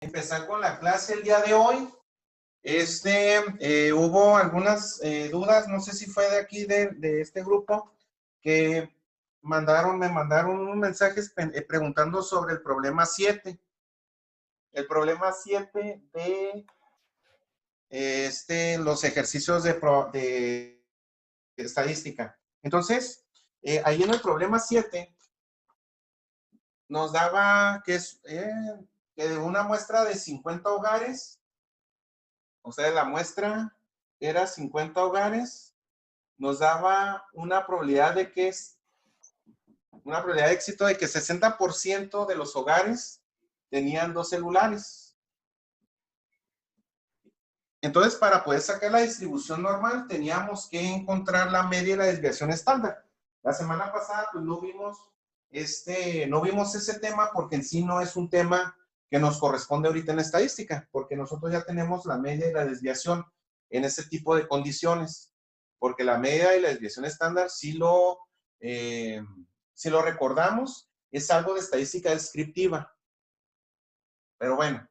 Empezar con la clase el día de hoy. Hubo algunas dudas, no sé si fue de aquí, de este grupo, que me mandaron un mensaje preguntando sobre el problema 7. El problema 7 de los ejercicios de estadística. Entonces, ahí en el problema 7 nos daba que de una muestra de 50 hogares, o sea, la muestra era 50 hogares, nos daba una probabilidad de éxito de que 60% de los hogares tenían 2 celulares. Entonces, para poder sacar la distribución normal, teníamos que encontrar la media y la desviación estándar. La semana pasada, pues no vimos ese tema porque en sí no es un tema que nos corresponde ahorita en estadística, porque nosotros ya tenemos la media y la desviación en ese tipo de condiciones, porque la media y la desviación estándar si lo recordamos, es algo de estadística descriptiva. Pero bueno,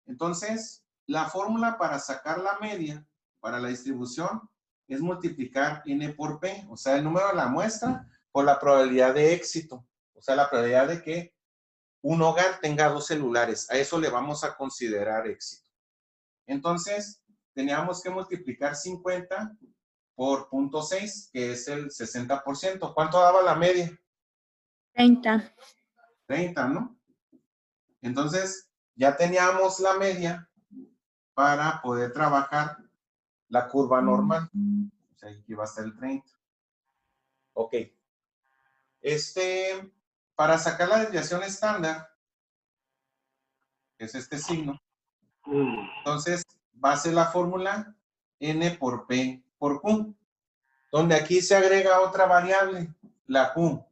entonces, la fórmula para sacar la media para la distribución es multiplicar n por p, o sea, el número de la muestra por la probabilidad de éxito, o sea, la probabilidad de que un hogar tenga 2 celulares. A eso le vamos a considerar éxito. Entonces, teníamos que multiplicar 50 por 0.6, que es el 60%. ¿Cuánto daba la media? 30. 30, ¿no? Entonces, ya teníamos la media para poder trabajar la curva normal. O sea, aquí va a ser el 30. Ok. Para sacar la desviación estándar, que es este signo, entonces va a ser la fórmula n por p por q, donde aquí se agrega otra variable, la q.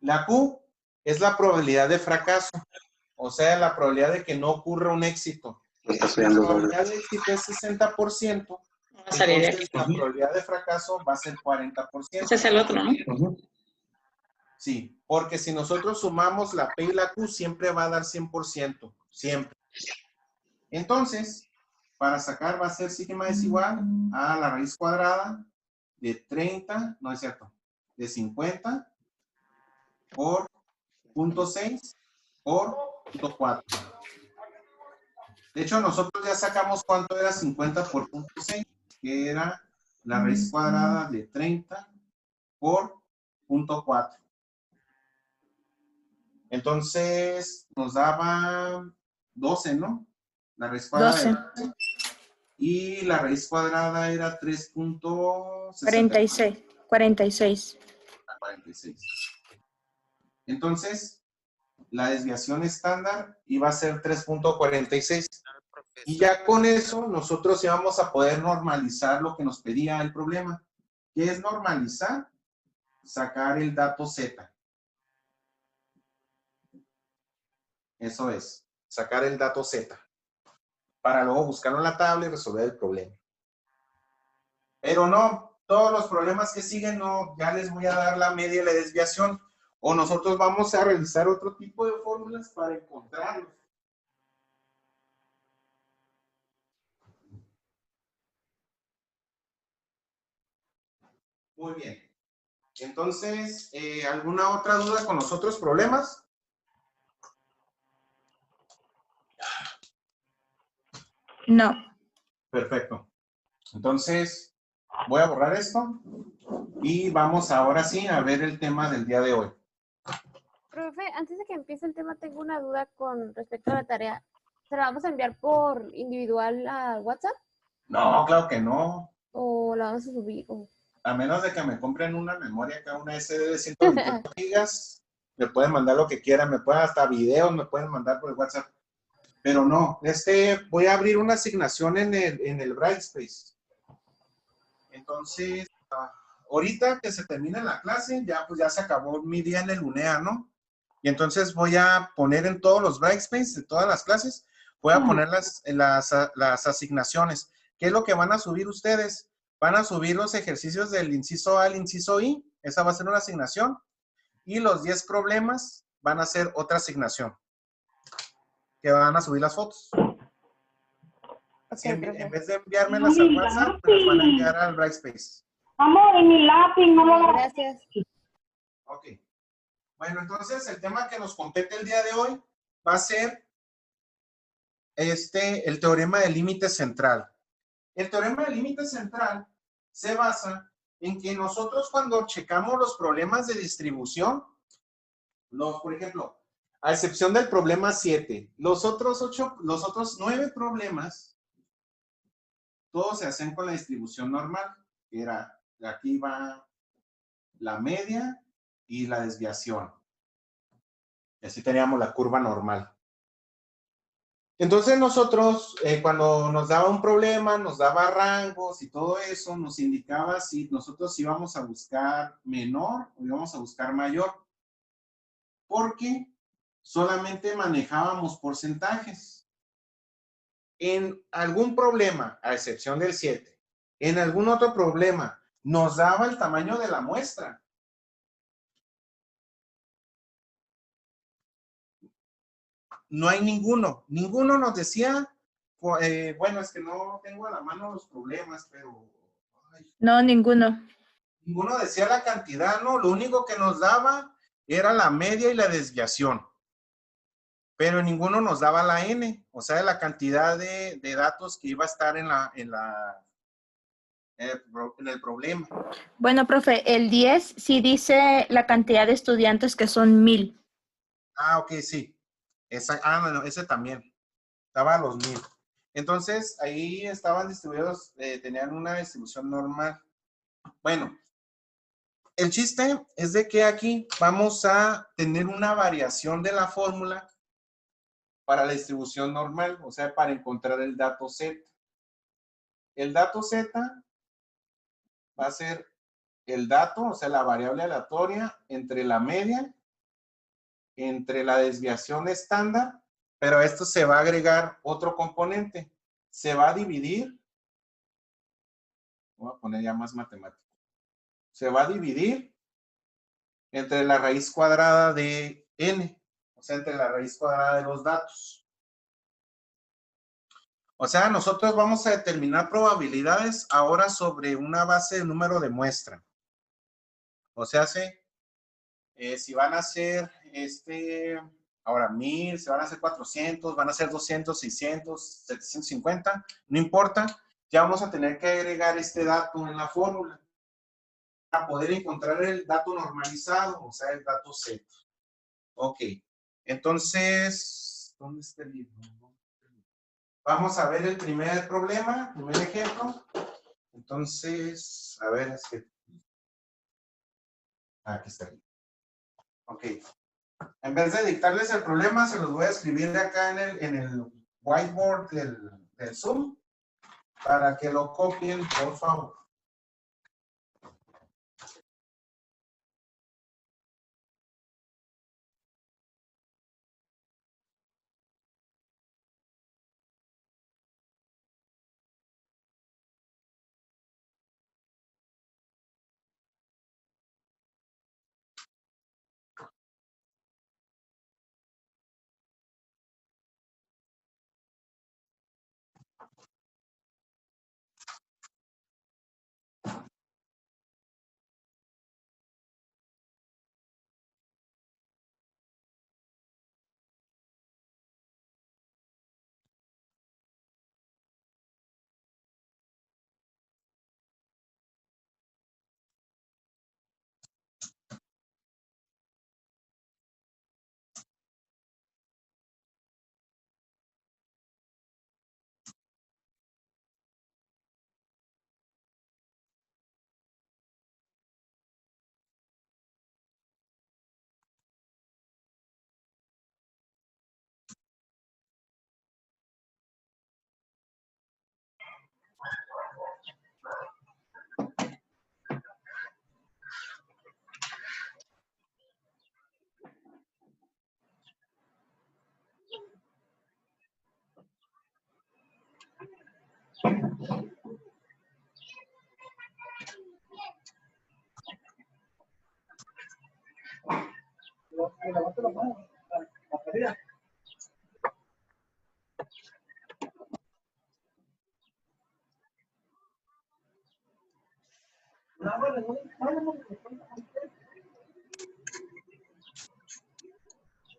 La q es la probabilidad de fracaso, o sea, la probabilidad de que no ocurra un éxito. Si la probabilidad de éxito es 60%, entonces la probabilidad de fracaso va a ser 40%. Ese es el otro, ¿no? Sí, porque si nosotros sumamos la P y la Q, siempre va a dar 100%, siempre. Entonces, para sacar va a ser sigma es igual a la raíz cuadrada de 30, no es cierto, de 50 por 0.6 por 0.4. De hecho, nosotros ya sacamos cuánto era 50 por 0.6, que era la raíz cuadrada de 30 por 0.4. Entonces, nos daba 12, ¿no? La raíz cuadrada. 12. Y la raíz cuadrada era 46. 46. 46. Entonces, la desviación estándar iba a ser 3.46. Y ya con eso, nosotros íbamos a poder normalizar lo que nos pedía el problema. ¿Qué es normalizar? Sacar el dato Z. Eso es, sacar el dato Z. Para luego buscarlo en la tabla y resolver el problema. Pero no, todos los problemas que siguen, no, ya les voy a dar la media y la desviación. O nosotros vamos a realizar otro tipo de fórmulas para encontrarlos. Muy bien. Entonces, ¿alguna otra duda con los otros problemas? No. Perfecto. Entonces, voy a borrar esto y vamos ahora sí a ver el tema del día de hoy. Profe, antes de que empiece el tema, tengo una duda con respecto a la tarea. ¿Se la vamos a enviar por individual a WhatsApp? No, claro que no. ¿O la vamos a subir? A menos de que me compren una memoria acá, una SD de 128 gigas, me pueden mandar lo que quieran, me pueden hasta videos, me pueden mandar por el WhatsApp. Pero no, voy a abrir una asignación en el Brightspace. Entonces, ahorita que se termine la clase, ya pues ya se acabó mi día en el UNEA, ¿no? Y entonces voy a poner en todos los Brightspace, de todas las clases, voy a poner las asignaciones. ¿Qué es lo que van a subir ustedes? Van a subir los ejercicios del inciso A al inciso I, esa va a ser una asignación, y los 10 problemas van a ser otra asignación. que van a subir las fotos. Así, Ok, en profe. vez de enviármelas al WhatsApp, me las van a enviar al Brightspace. Amor, en mi lápiz no lo agarré. Gracias. Ok. Bueno, entonces el tema que nos compete el día de hoy va a ser el teorema del límite central. El teorema del límite central se basa en que nosotros cuando checamos los problemas de distribución, por ejemplo, a excepción del problema 7, los otros 9 problemas, todos se hacen con la distribución normal, que era, aquí va la media y la desviación. Y así teníamos la curva normal. Entonces nosotros, cuando nos daba un problema, nos daba rangos y todo eso, nos indicaba si nosotros íbamos a buscar menor o íbamos a buscar mayor. Porque solamente manejábamos porcentajes. En algún problema, a excepción del 7, en algún otro problema, nos daba el tamaño de la muestra. No hay ninguno. Ninguno nos decía, bueno, es que no tengo a la mano los problemas, pero... ay, No, ninguno. ninguno decía la cantidad, ¿no? Lo único que nos daba era la media y la desviación. Pero ninguno nos daba la N, o sea, la cantidad de datos que iba a estar en el problema. Bueno, profe, el 10 sí dice la cantidad de estudiantes que son 1000. Ah, ok, sí. Bueno, ese también. Estaba a los 1000. Entonces, ahí estaban distribuidos, tenían una distribución normal. Bueno, el chiste es de que aquí vamos a tener una variación de la fórmula para la distribución normal, o sea, para encontrar el dato Z. El dato Z va a ser el dato, o sea, la variable aleatoria entre la media, entre la desviación estándar, pero a esto se va a agregar otro componente. Se va a dividir, voy a poner ya más matemático, se va a dividir entre la raíz cuadrada de n, o sea, entre la raíz cuadrada de los datos. O sea, nosotros vamos a determinar probabilidades ahora sobre una base de número de muestra. O sea, si van a ser ahora 1000, si van a ser 400, van a ser 200, 600, 750, no importa, ya vamos a tener que agregar este dato en la fórmula para poder encontrar el dato normalizado, o sea, el dato Z. Ok, entonces, ¿dónde está el libro? Vamos a ver el primer problema, primer ejemplo. Entonces, a ver, es que... aquí está. Ok. En vez de dictarles el problema, se los voy a escribir de acá en el whiteboard del Zoom para que lo copien, por favor.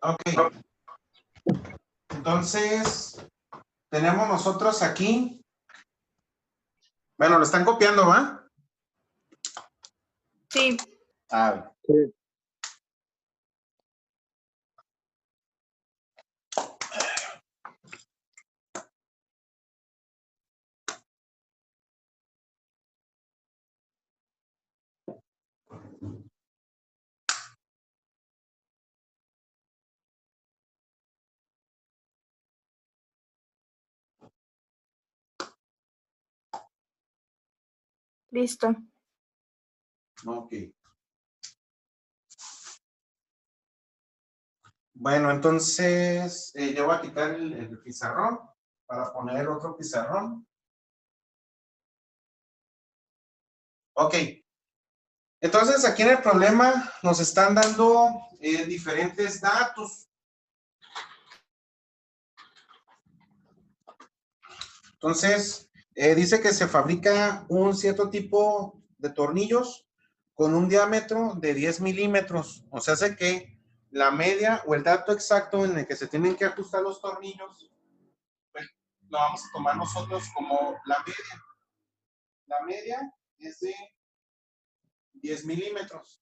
Ok. Entonces, tenemos nosotros aquí. Bueno, lo están copiando, ¿va? Sí. A ver. Sí. Listo. Ok. Bueno, entonces yo voy a quitar el pizarrón para poner otro pizarrón. Ok. Entonces aquí en el problema nos están dando diferentes datos. Entonces, dice que se fabrica un cierto tipo de tornillos con un diámetro de 10 milímetros. O sea, hace que la media o el dato exacto en el que se tienen que ajustar los tornillos, pues lo vamos a tomar nosotros como la media. La media es de 10 milímetros.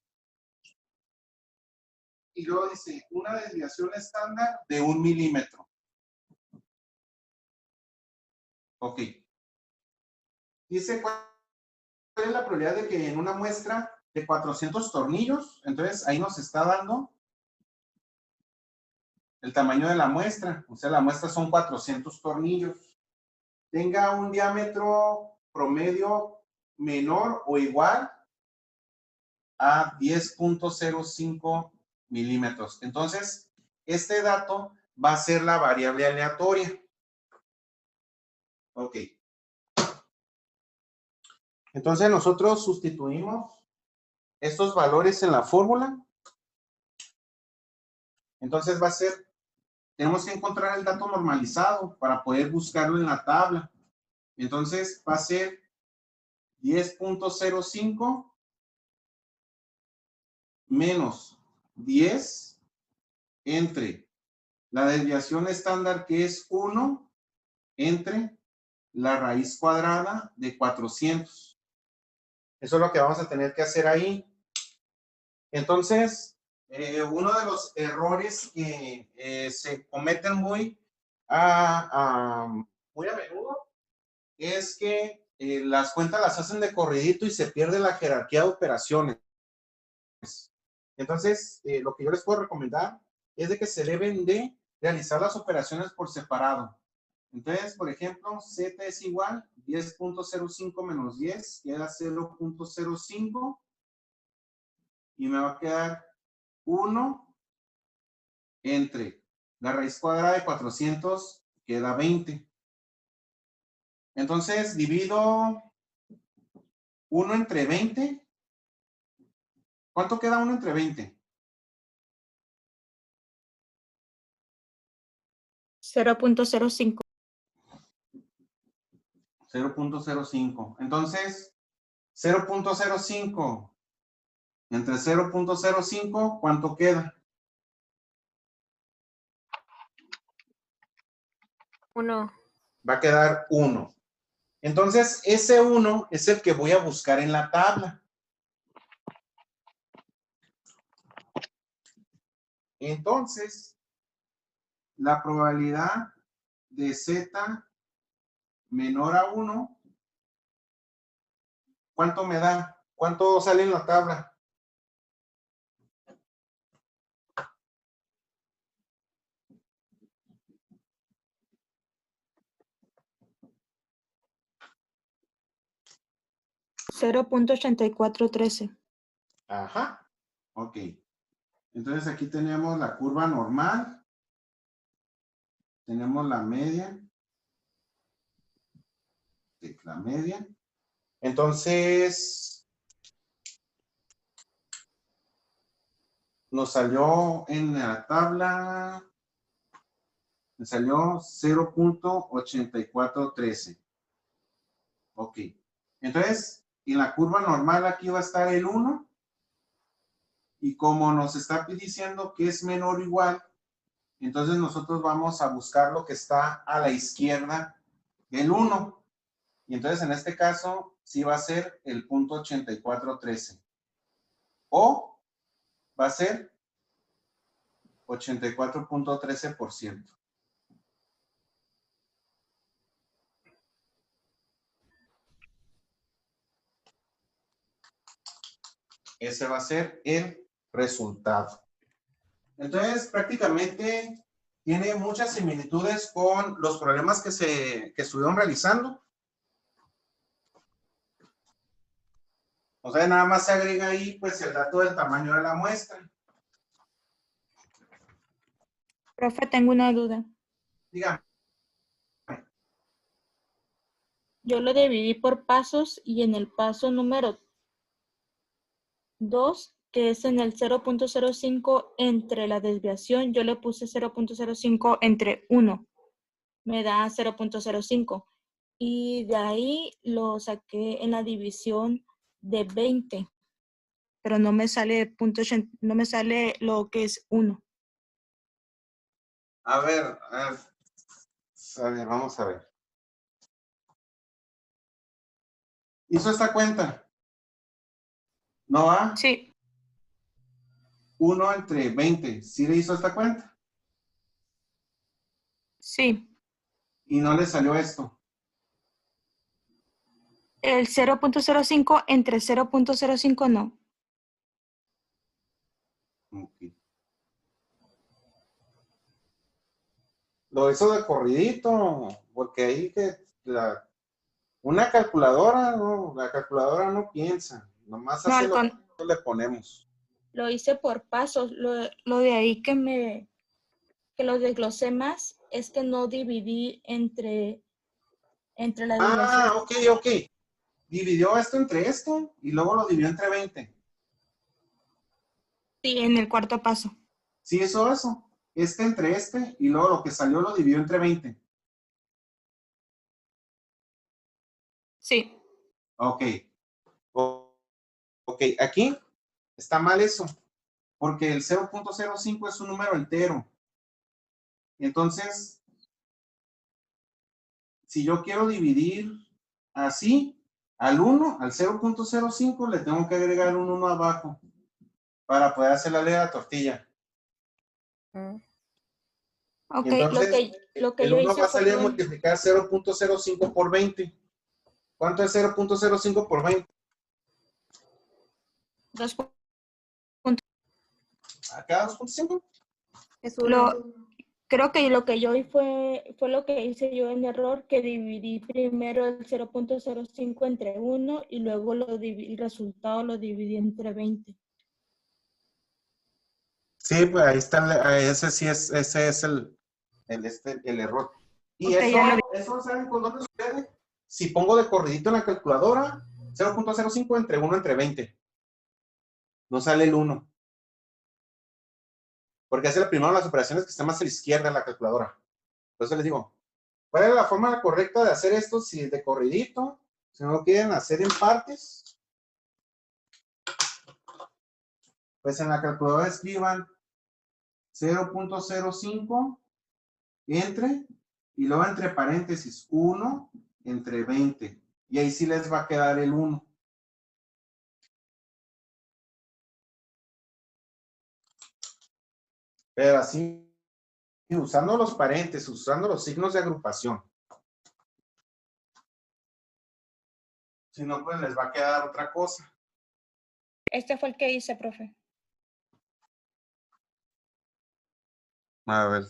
Y luego dice una desviación estándar de 1 milímetro. Ok. Dice cuál es la probabilidad de que en una muestra de 400 tornillos, entonces ahí nos está dando el tamaño de la muestra, o sea, la muestra son 400 tornillos, tenga un diámetro promedio menor o igual a 10.05 milímetros. Entonces, este dato va a ser la variable aleatoria. Ok. Entonces, nosotros sustituimos estos valores en la fórmula. Entonces, va a ser, tenemos que encontrar el dato normalizado para poder buscarlo en la tabla. Entonces, va a ser 10.05 menos 10 entre la desviación estándar, que es 1, entre la raíz cuadrada de 400. Eso es lo que vamos a tener que hacer ahí. Entonces, uno de los errores que se cometen muy a menudo es que las cuentas las hacen de corridito y se pierde la jerarquía de operaciones. Entonces, lo que yo les puedo recomendar es de que se deben de realizar las operaciones por separado. Entonces, por ejemplo, Z es igual 10.05 menos 10, queda 0.05 y me va a quedar 1 entre la raíz cuadrada de 400, queda 20. Entonces, divido 1 entre 20. ¿Cuánto queda 1 entre 20? 0.05. 0.05. Entonces, 0.05 entre 0.05, ¿cuánto queda? 1. Va a quedar 1. Entonces, ese 1 es el que voy a buscar en la tabla. Entonces, la probabilidad de Z menor a 1, ¿cuánto me da? ¿Cuánto sale en la tabla? $0.8413. Ajá. Ok. Entonces, aquí tenemos la curva normal. Tenemos la media. La media. Entonces, nos salió en la tabla, me salió 0.8413. Ok. Entonces, en la curva normal aquí va a estar el 1. Y como nos está diciendo que es menor o igual, entonces nosotros vamos a buscar lo que está a la izquierda del 1. Y entonces en este caso sí va a ser el punto 8413. O va a ser 84.13%. Ese va a ser el resultado. Entonces, prácticamente tiene muchas similitudes con los problemas que estuvieron realizando. O sea, nada más se agrega ahí, pues, el dato del tamaño de la muestra. Profe, tengo una duda. Dígame. Yo lo dividí por pasos y en el paso número 2, que es en el 0.05 entre la desviación, yo le puse 0.05 entre 1. Me da 0.05. Y de ahí lo saqué en la división de 20. Pero no me sale no me sale lo que es 1. A ver, vamos a ver. ¿Hizo esta cuenta? ¿No va? Sí. 1 entre 20. ¿Sí le hizo esta cuenta? Sí. Y no le salió esto. El 0.05 entre 0.05 no. Okay. Lo hizo de corridito, porque ahí una calculadora, no, la calculadora no piensa, nomás No, hace lo que nosotros le ponemos. lo hice por pasos. Lo de ahí que lo desglosé más es que no dividí entre la división. Ok. Dividió esto entre esto y luego lo dividió entre 20. Sí, en el cuarto paso. Sí, eso. Este entre este y luego lo que salió lo dividió entre 20. Sí. Ok. Ok, aquí está mal eso, porque el 0.05 es un número entero. Entonces, si yo quiero dividir así, al 1, al 0.05, le tengo que agregar un 1 abajo para poder hacer la ley de la tortilla. Ok, Entonces, lo que el yo 1 hice va a salir a fue multiplicar 0.05 por 20. ¿Cuánto es 0.05 por 20? 2. Acá 2.5. Es uno. Creo que lo que yo hice fue lo que hice yo en error, que dividí primero el 0.05 entre 1 y luego el resultado lo dividí entre 20. Sí, pues ahí está, ese es el error. Y Okay, eso ¿saben con dónde sucede? Si pongo de corridito en la calculadora, 0.05 entre 1 entre 20. No sale el 1. Porque hace primero las operaciones que están más a la izquierda en la calculadora. Por eso les digo, ¿cuál es la forma correcta de hacer esto? Si de corridito, si no lo quieren hacer en partes, pues en la calculadora escriban 0.05 entre, y luego entre paréntesis 1 entre 20. Y ahí sí les va a quedar el 1. Pero así, usando los paréntesis, usando los signos de agrupación. Si no, pues les va a quedar otra cosa. Este fue el que hice, profe. A ver.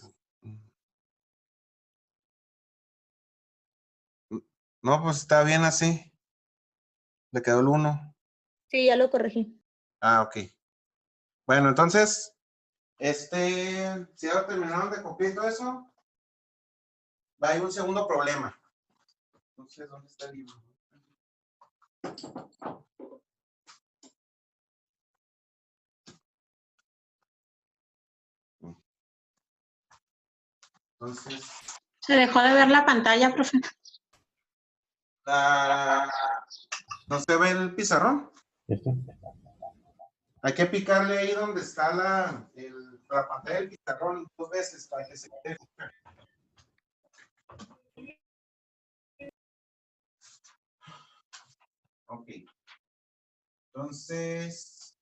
No, pues está bien así. Le quedó el 1. Sí, ya lo corregí. Ok. Bueno, entonces, si ya terminaron de copiar todo eso, va a ir un segundo problema. Entonces, ¿dónde está el libro? Entonces, Se dejó de ver la pantalla, profe. ¿No se ve el pizarrón? Hay que picarle ahí donde está la pantalla del pizarrón 2 veces para que se quede. Ok. Entonces,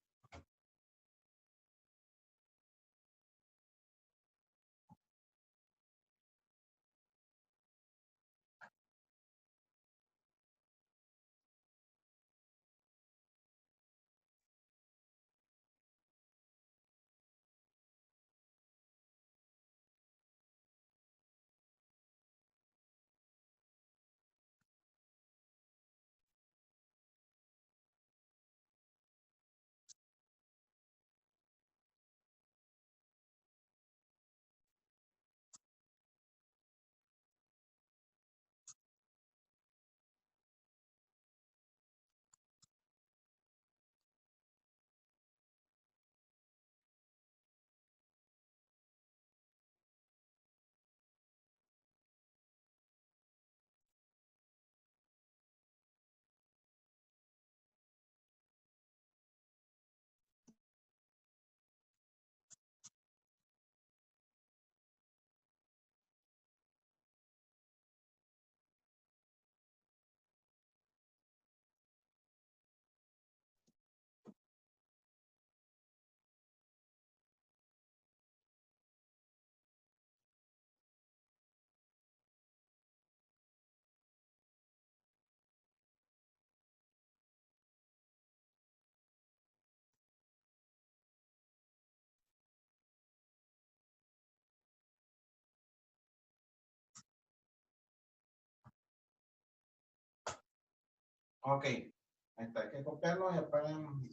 ok. Ahí está, hay que copiarlo y apaguen.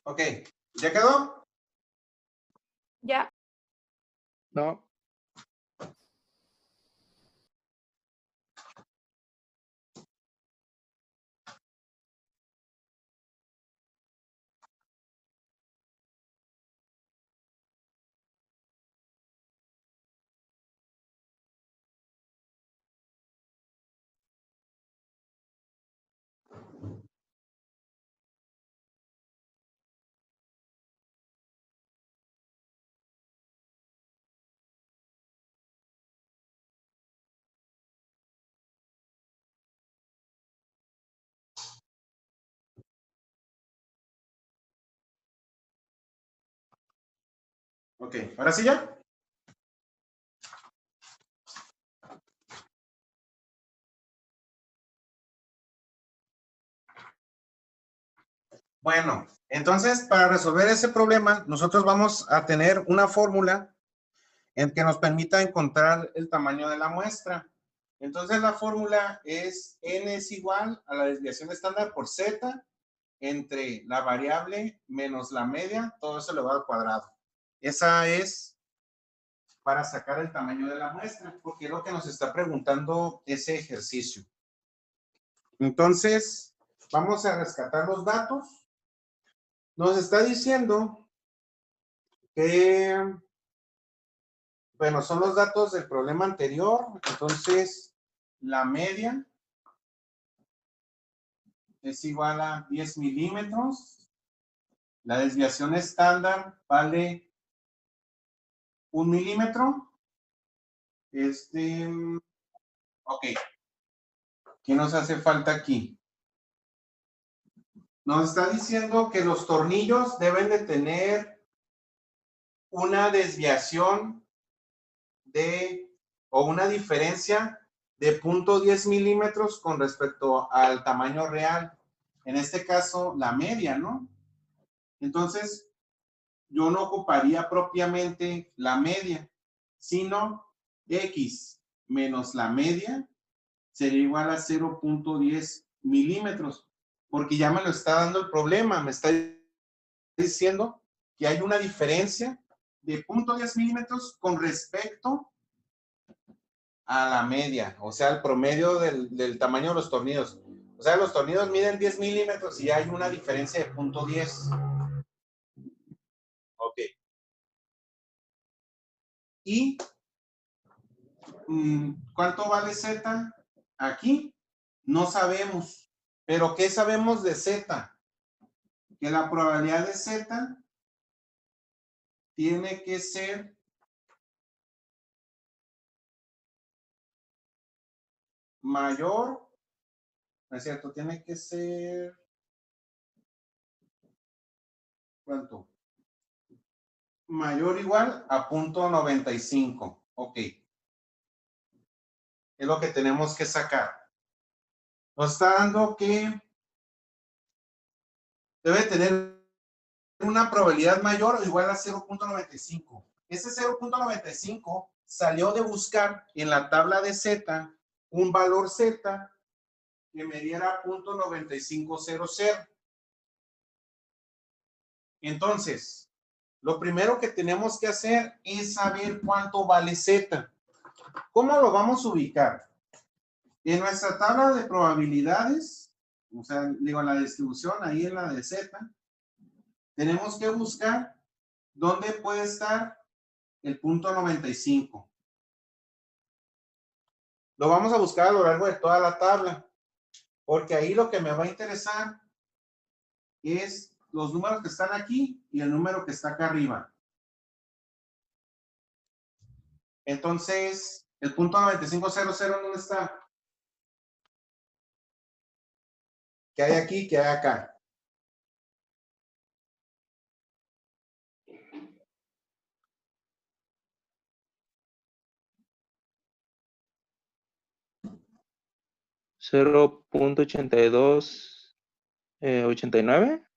Ok, ¿ya quedó? Ya. No. Ok, ¿ahora sí ya? Bueno, entonces para resolver ese problema, nosotros vamos a tener una fórmula en que nos permita encontrar el tamaño de la muestra. Entonces la fórmula es n es igual a la desviación estándar por z entre la variable menos la media, todo eso elevado al cuadrado. Esa es para sacar el tamaño de la muestra, porque es lo que nos está preguntando ese ejercicio. Entonces, vamos a rescatar los datos. Nos está diciendo que, bueno, son los datos del problema anterior. Entonces, la media es igual a 10 milímetros. La desviación estándar vale 1 milímetro. Ok. ¿Qué nos hace falta aquí? Nos está diciendo que los tornillos deben de tener una desviación o una diferencia de 0.10 milímetros con respecto al tamaño real. En este caso, la media, ¿no? Entonces, yo no ocuparía propiamente la media, sino X menos la media sería igual a 0.10 milímetros, porque ya me lo está dando el problema, me está diciendo que hay una diferencia de 0.10 milímetros con respecto a la media, o sea, el promedio del tamaño de los tornillos. O sea, los tornillos miden 10 milímetros y hay una diferencia de 0.10. Ok. ¿Y cuánto vale Z? Aquí no sabemos. Pero ¿qué sabemos de Z? Que la probabilidad de Z tiene que ser mayor, ¿no es cierto? Tiene que ser, ¿cuánto? Mayor o igual a 0.95. Ok. Es lo que tenemos que sacar. Nos está dando que debe tener una probabilidad mayor o igual a 0.95. Ese 0.95 salió de buscar en la tabla de Z un valor Z que me diera 0.9500. Entonces, lo primero que tenemos que hacer es saber cuánto vale Z. ¿Cómo lo vamos a ubicar? En nuestra tabla de probabilidades, o sea, digo, la distribución ahí en la de Z, tenemos que buscar dónde puede estar el 0.95. Lo vamos a buscar a lo largo de toda la tabla, porque ahí lo que me va a interesar es los números que están aquí y el número que está acá arriba. Entonces, el 0.9500, ¿dónde está? ¿Qué hay aquí? ¿Qué hay acá? ¿0.8289?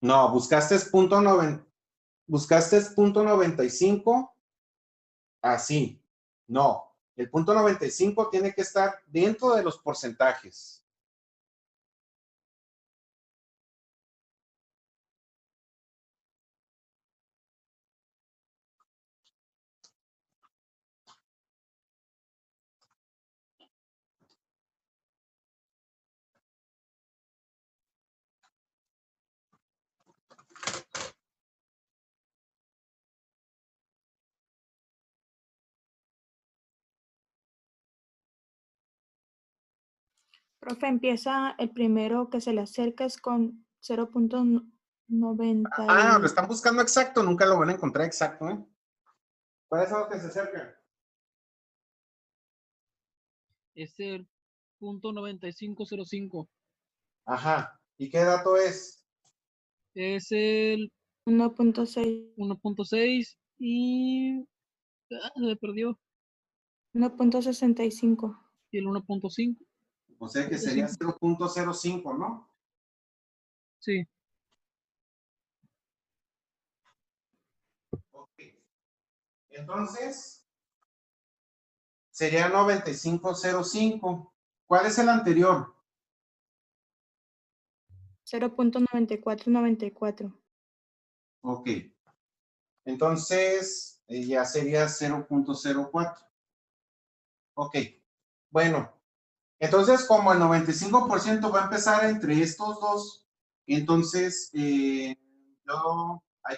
No, buscaste punto 95 así. No, el 0.95 tiene que estar dentro de los porcentajes. Profe, empieza el primero que se le acerca es con 0.90. Ah, lo están buscando exacto, nunca lo van a encontrar exacto, ¿eh? ¿Cuál es lo que se acerca? Es el 0.9505. Ajá. ¿Y qué dato es? Es el 1.6. 1.6 y se me perdió. 1.65. Y el 1.5. O sea que sería 0.05, ¿no? Sí. Ok. Entonces, sería 9505. ¿Cuál es el anterior? 0.9494. Ok. Entonces, ya sería 0.04. Ok. Bueno, entonces como el 95% va a empezar entre estos dos, entonces hay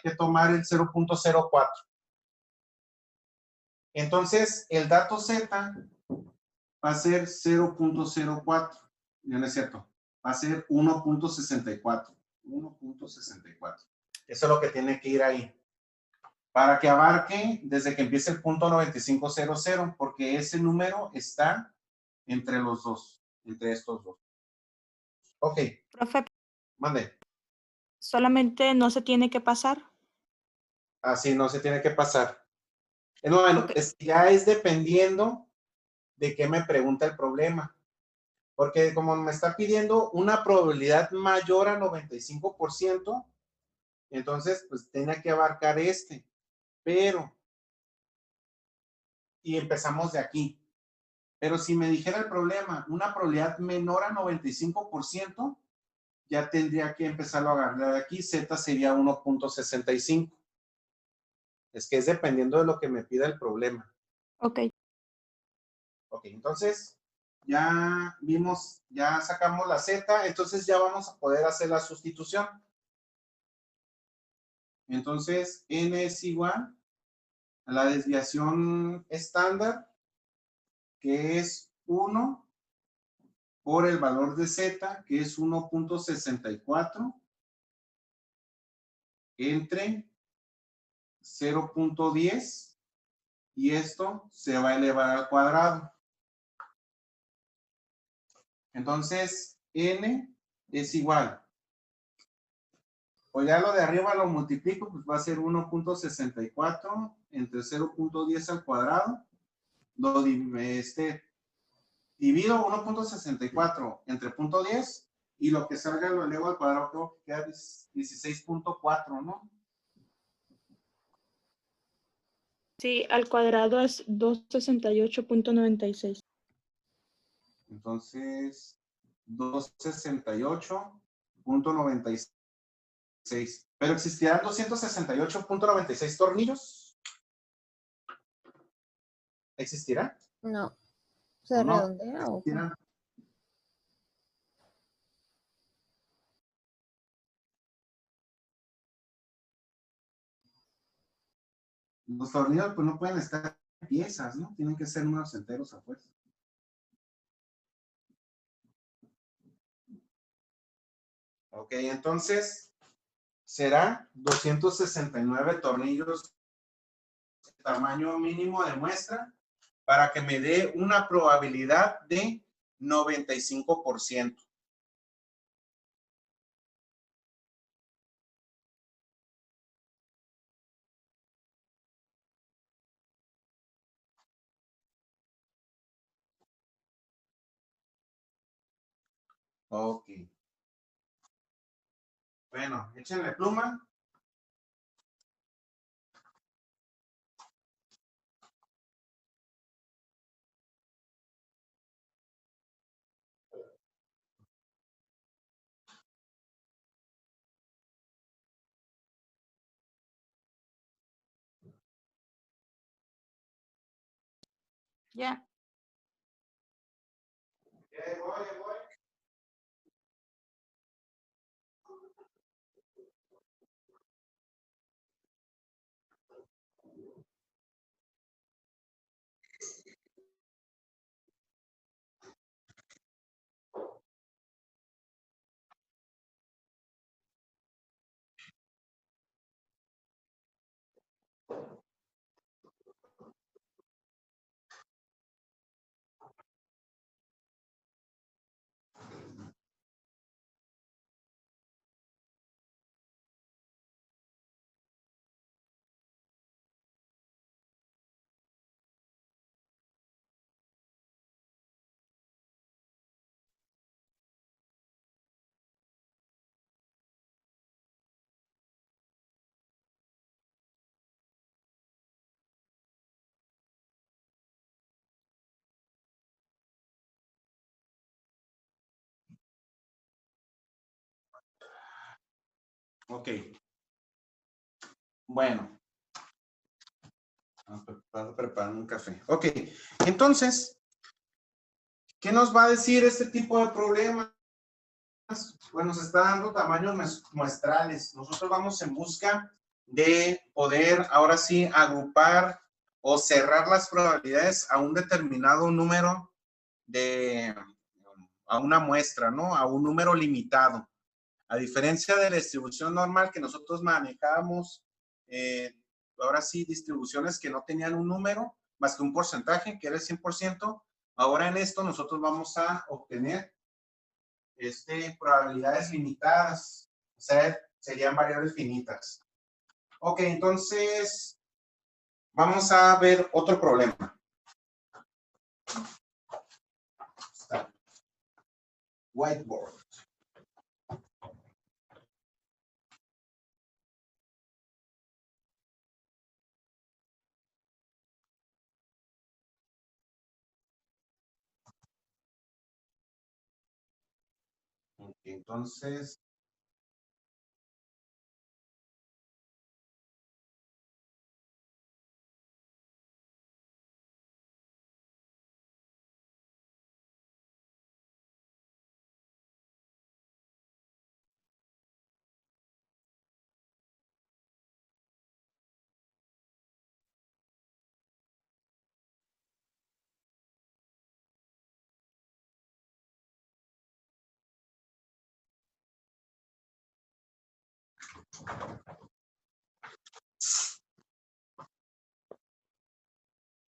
que tomar el 0.04. Entonces, el dato Z va a ser 0.04. No es cierto. Va a ser 1.64. 1.64. Eso es lo que tiene que ir ahí. Para que abarque desde que empiece el punto 9500, porque ese número está entre los dos, entre estos dos. Ok, Profe, mande. solamente no se tiene que pasar. Así no se tiene que pasar. Bueno, Ok. ya es dependiendo de qué me pregunta el problema. Porque como me está pidiendo una probabilidad mayor a 95%, entonces pues tiene que abarcar este. Pero, y empezamos de aquí. Pero si me dijera el problema, una probabilidad menor a 95%, ya tendría que empezarlo a agarrar de aquí. Z sería 1.65. Es que es dependiendo de lo que me pida el problema. Ok. Ok, entonces ya vimos, ya sacamos la Z, entonces ya vamos a poder hacer la sustitución. Entonces, N es igual a la desviación estándar, que es 1 por el valor de Z, que es 1.64, entre 0.10, y esto se va a elevar al cuadrado. Entonces, N es igual. O ya lo de arriba lo multiplico, pues va a ser 1.64 entre 0.10 al cuadrado. Divido 1.64 entre 0.10 y lo que salga lo elevo al cuadrado, creo que queda 16.4, ¿no? Sí, al cuadrado es 268.96. Entonces, 268.96. Pero existirán 268.96 tornillos. ¿Existirá? No. ¿Se ¿O no? redondea o qué? ¿Existirán? Los tornillos pues no pueden estar en piezas, ¿no? Tienen que ser números enteros a fuerza. Ok, entonces será 269 tornillos, tamaño mínimo de muestra, para que me dé una probabilidad de 95%. Ok. Bueno, échenle pluma. Ya. Voy. Ok. Bueno, Estaba preparando un café. Ok, entonces, ¿qué nos va a decir este tipo de problemas? Pues nos está dando tamaños muestrales. Nosotros vamos en busca de poder, ahora sí, agrupar o cerrar las probabilidades a un determinado número a una muestra, ¿no? A un número limitado. A diferencia de la distribución normal que nosotros manejábamos, ahora sí, distribuciones que no tenían un número, más que un porcentaje, que era el 100%. Ahora en esto nosotros vamos a obtener probabilidades limitadas, o sea, serían variables finitas. Ok, entonces vamos a ver otro problema. Whiteboard. Ok, entonces,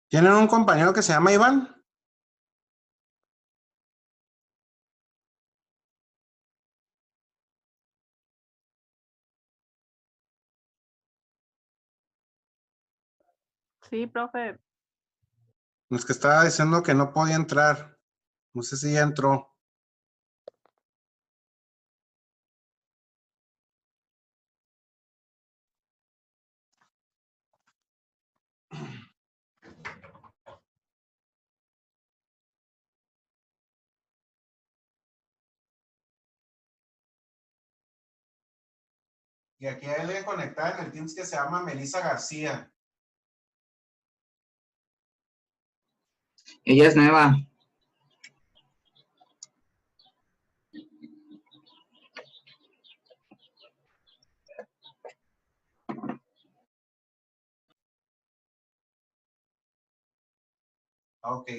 ¿tienen un compañero que se llama Iván? Sí, profe. Los que estaba diciendo que no podía entrar. No sé si ya entró. Y aquí hay alguien conectada en el Teams que se llama Melissa García. Ella es nueva. Ok.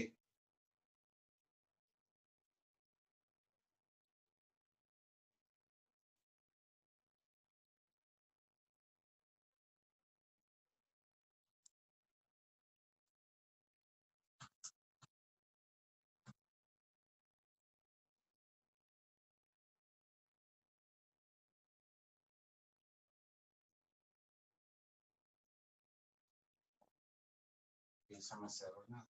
Se me cerró, ¿no?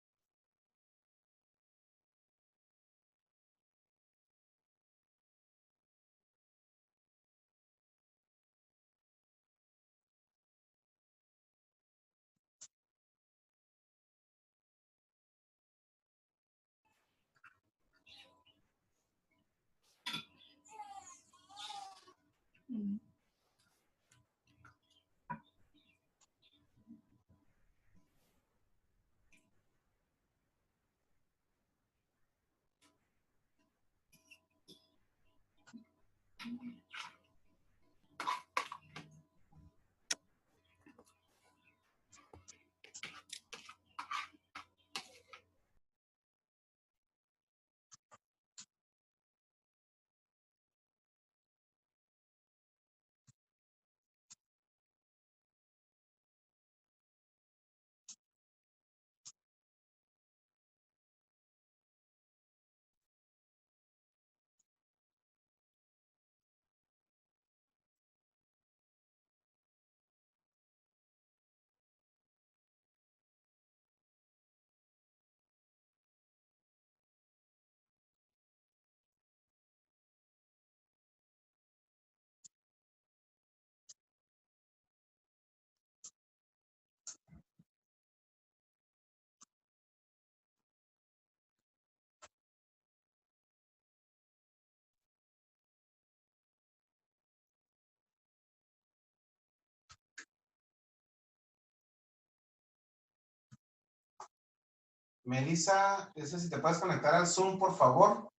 Melissa, ese si te puedes conectar al Zoom, por favor,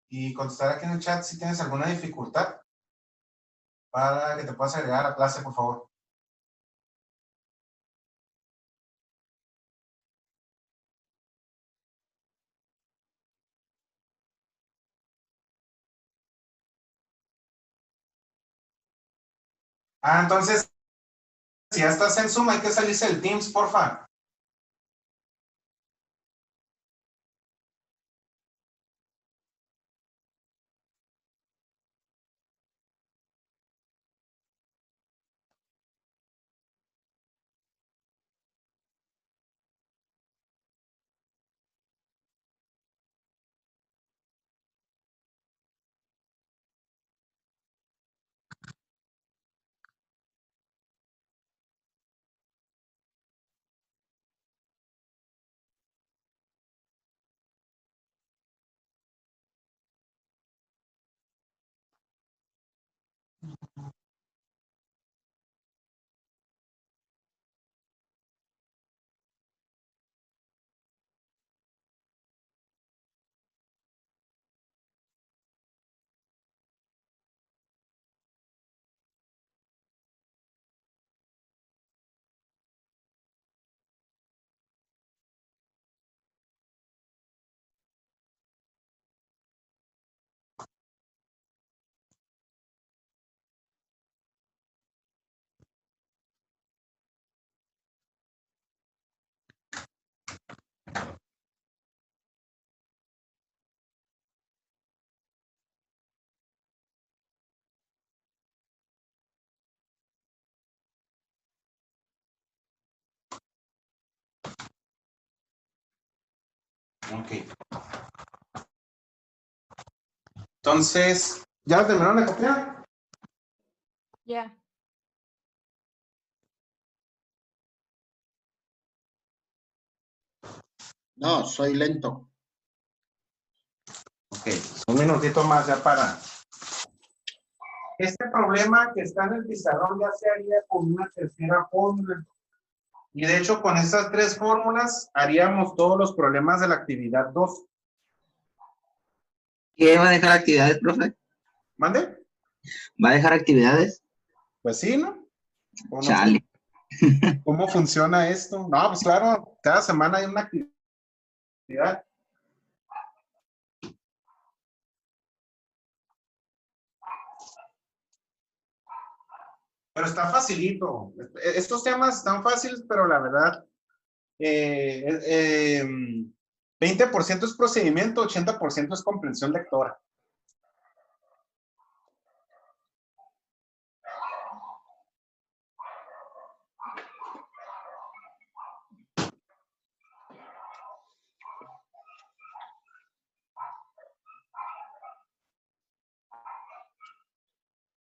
y contestar aquí en el chat si tienes alguna dificultad para que te puedas agregar a la clase, por favor. Entonces, si ya estás en Zoom, hay que salirse del Teams, porfa. Ok. Entonces, ¿ya lo terminaron de copiar? Ya. No, soy lento. Ok, un minutito más ya para... Este problema que está en el pizarrón ya se haría con una tercera fórmula. Y de hecho, con estas tres fórmulas haríamos todos los problemas de la actividad 2. ¿Qué va a dejar actividades, profe? ¿Mande? ¿Va a dejar actividades? Pues sí, ¿no? ¿O no sé Chale. cómo funciona esto? No, pues claro, cada semana hay una actividad. Pero está facilito. Estos temas están fáciles, pero la verdad, 20% es procedimiento, 80% es comprensión lectora.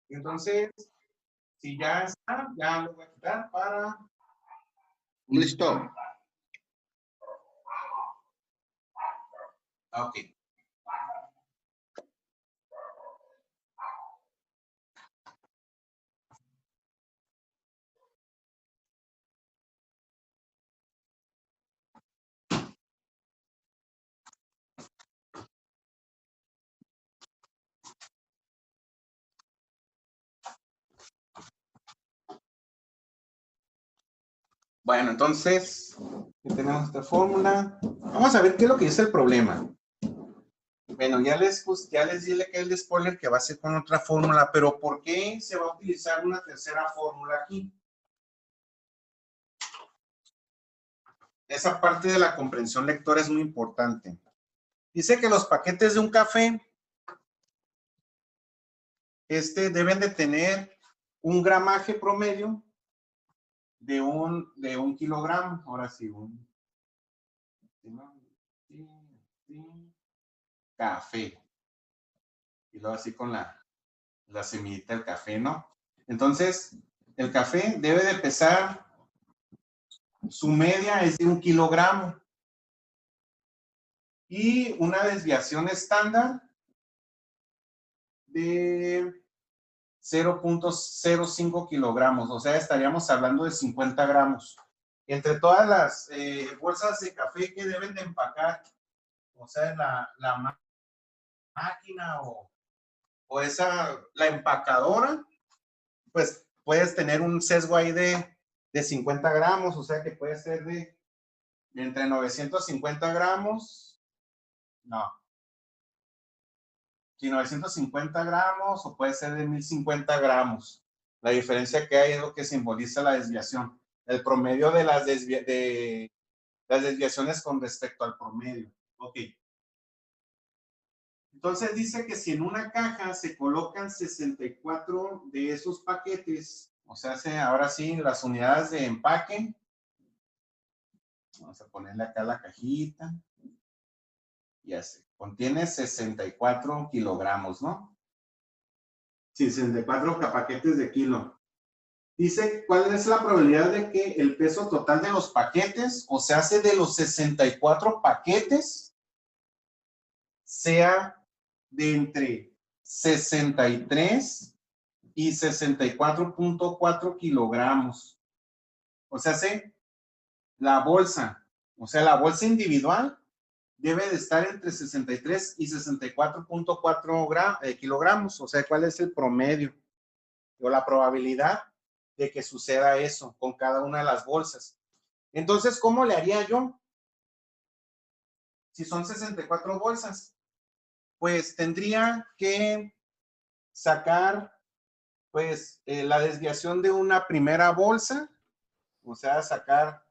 Entonces, si ya está, ya lo voy a quitar para... Listo. Ok. Bueno, entonces, ya tenemos esta fórmula. Vamos a ver qué es lo que dice el problema. Bueno, ya les di que el spoiler que va a ser con otra fórmula, pero ¿por qué se va a utilizar una tercera fórmula aquí? Esa parte de la comprensión lectora es muy importante. Dice que los paquetes de un café deben de tener un gramaje promedio de un kilogramo. Ahora sí, café. Y luego así con la semillita del café, ¿no? Entonces, el café debe de pesar, su media es de 1 kilogramo. Y una desviación estándar de 0.05 kilogramos. O sea, estaríamos hablando de 50 gramos. entre todas las bolsas de café que deben de empacar, o sea, la máquina o esa, la empacadora, pues puedes tener un sesgo ahí de 50 gramos, o sea que puede ser de entre 950 gramos, no, si 950 gramos o puede ser de 1050 gramos. La diferencia que hay es lo que simboliza la desviación, el promedio de las desviaciones con respecto al promedio. Ok. Entonces dice que si en una caja se colocan 64 de esos paquetes, o sea, ahora sí, las unidades de empaque, vamos a ponerle acá la cajita, ya sé, contiene 64 kilogramos, ¿no? Sí, 64 paquetes de kilo. Dice, ¿cuál es la probabilidad de que el peso total de los paquetes, o sea, de los 64 paquetes, sea de entre 63 y 64.4 kilogramos? O sea, la bolsa, o sea, la bolsa individual debe de estar entre 63 y 64.4 kilogramos. O sea, ¿cuál es el promedio o la probabilidad de que suceda eso con cada una de las bolsas? Entonces, ¿cómo le haría yo? Si son 64 bolsas, pues tendría que sacar pues la desviación de una primera bolsa, o sea, sacar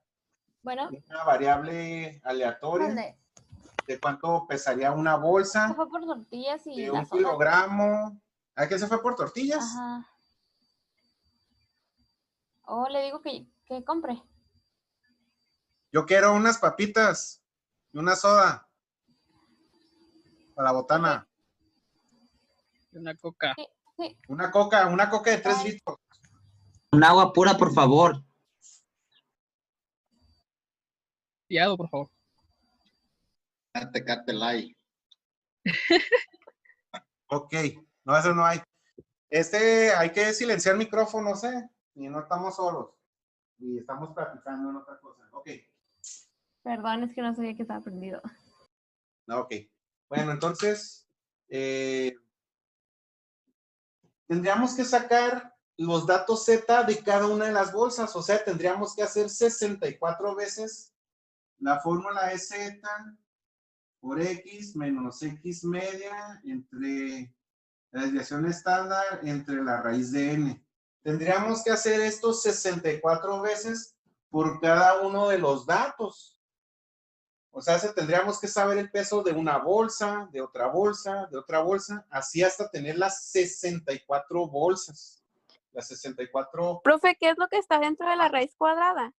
Bueno, una variable aleatoria mande. de cuánto pesaría una bolsa, Se fue por tortillas y de la 1 soda. kilogramo. ¿A qué se fue por tortillas? Ajá. Oh, le digo que compre. Yo quiero unas papitas y una soda para la botana. Una coca. Sí, sí. Una coca de 3 Ay. litros. Un agua pura, por favor. Fiado, por favor. Tecate Light. Ok, no, eso no hay. Hay que silenciar micrófonos, y no estamos solos. Y estamos platicando en otra cosa. Ok. Perdón, es que no sabía que estaba prendido. Ok. Bueno, entonces, tendríamos que sacar los datos Z de cada una de las bolsas. O sea, tendríamos que hacer 64 veces la fórmula es Z por X menos X media entre la desviación estándar entre la raíz de N. Tendríamos que hacer esto 64 veces por cada uno de los datos. O sea, tendríamos que saber el peso de una bolsa, de otra bolsa, de otra bolsa, así hasta tener las 64 bolsas. Las 64. Profe, ¿qué es lo que está dentro de la raíz cuadrada?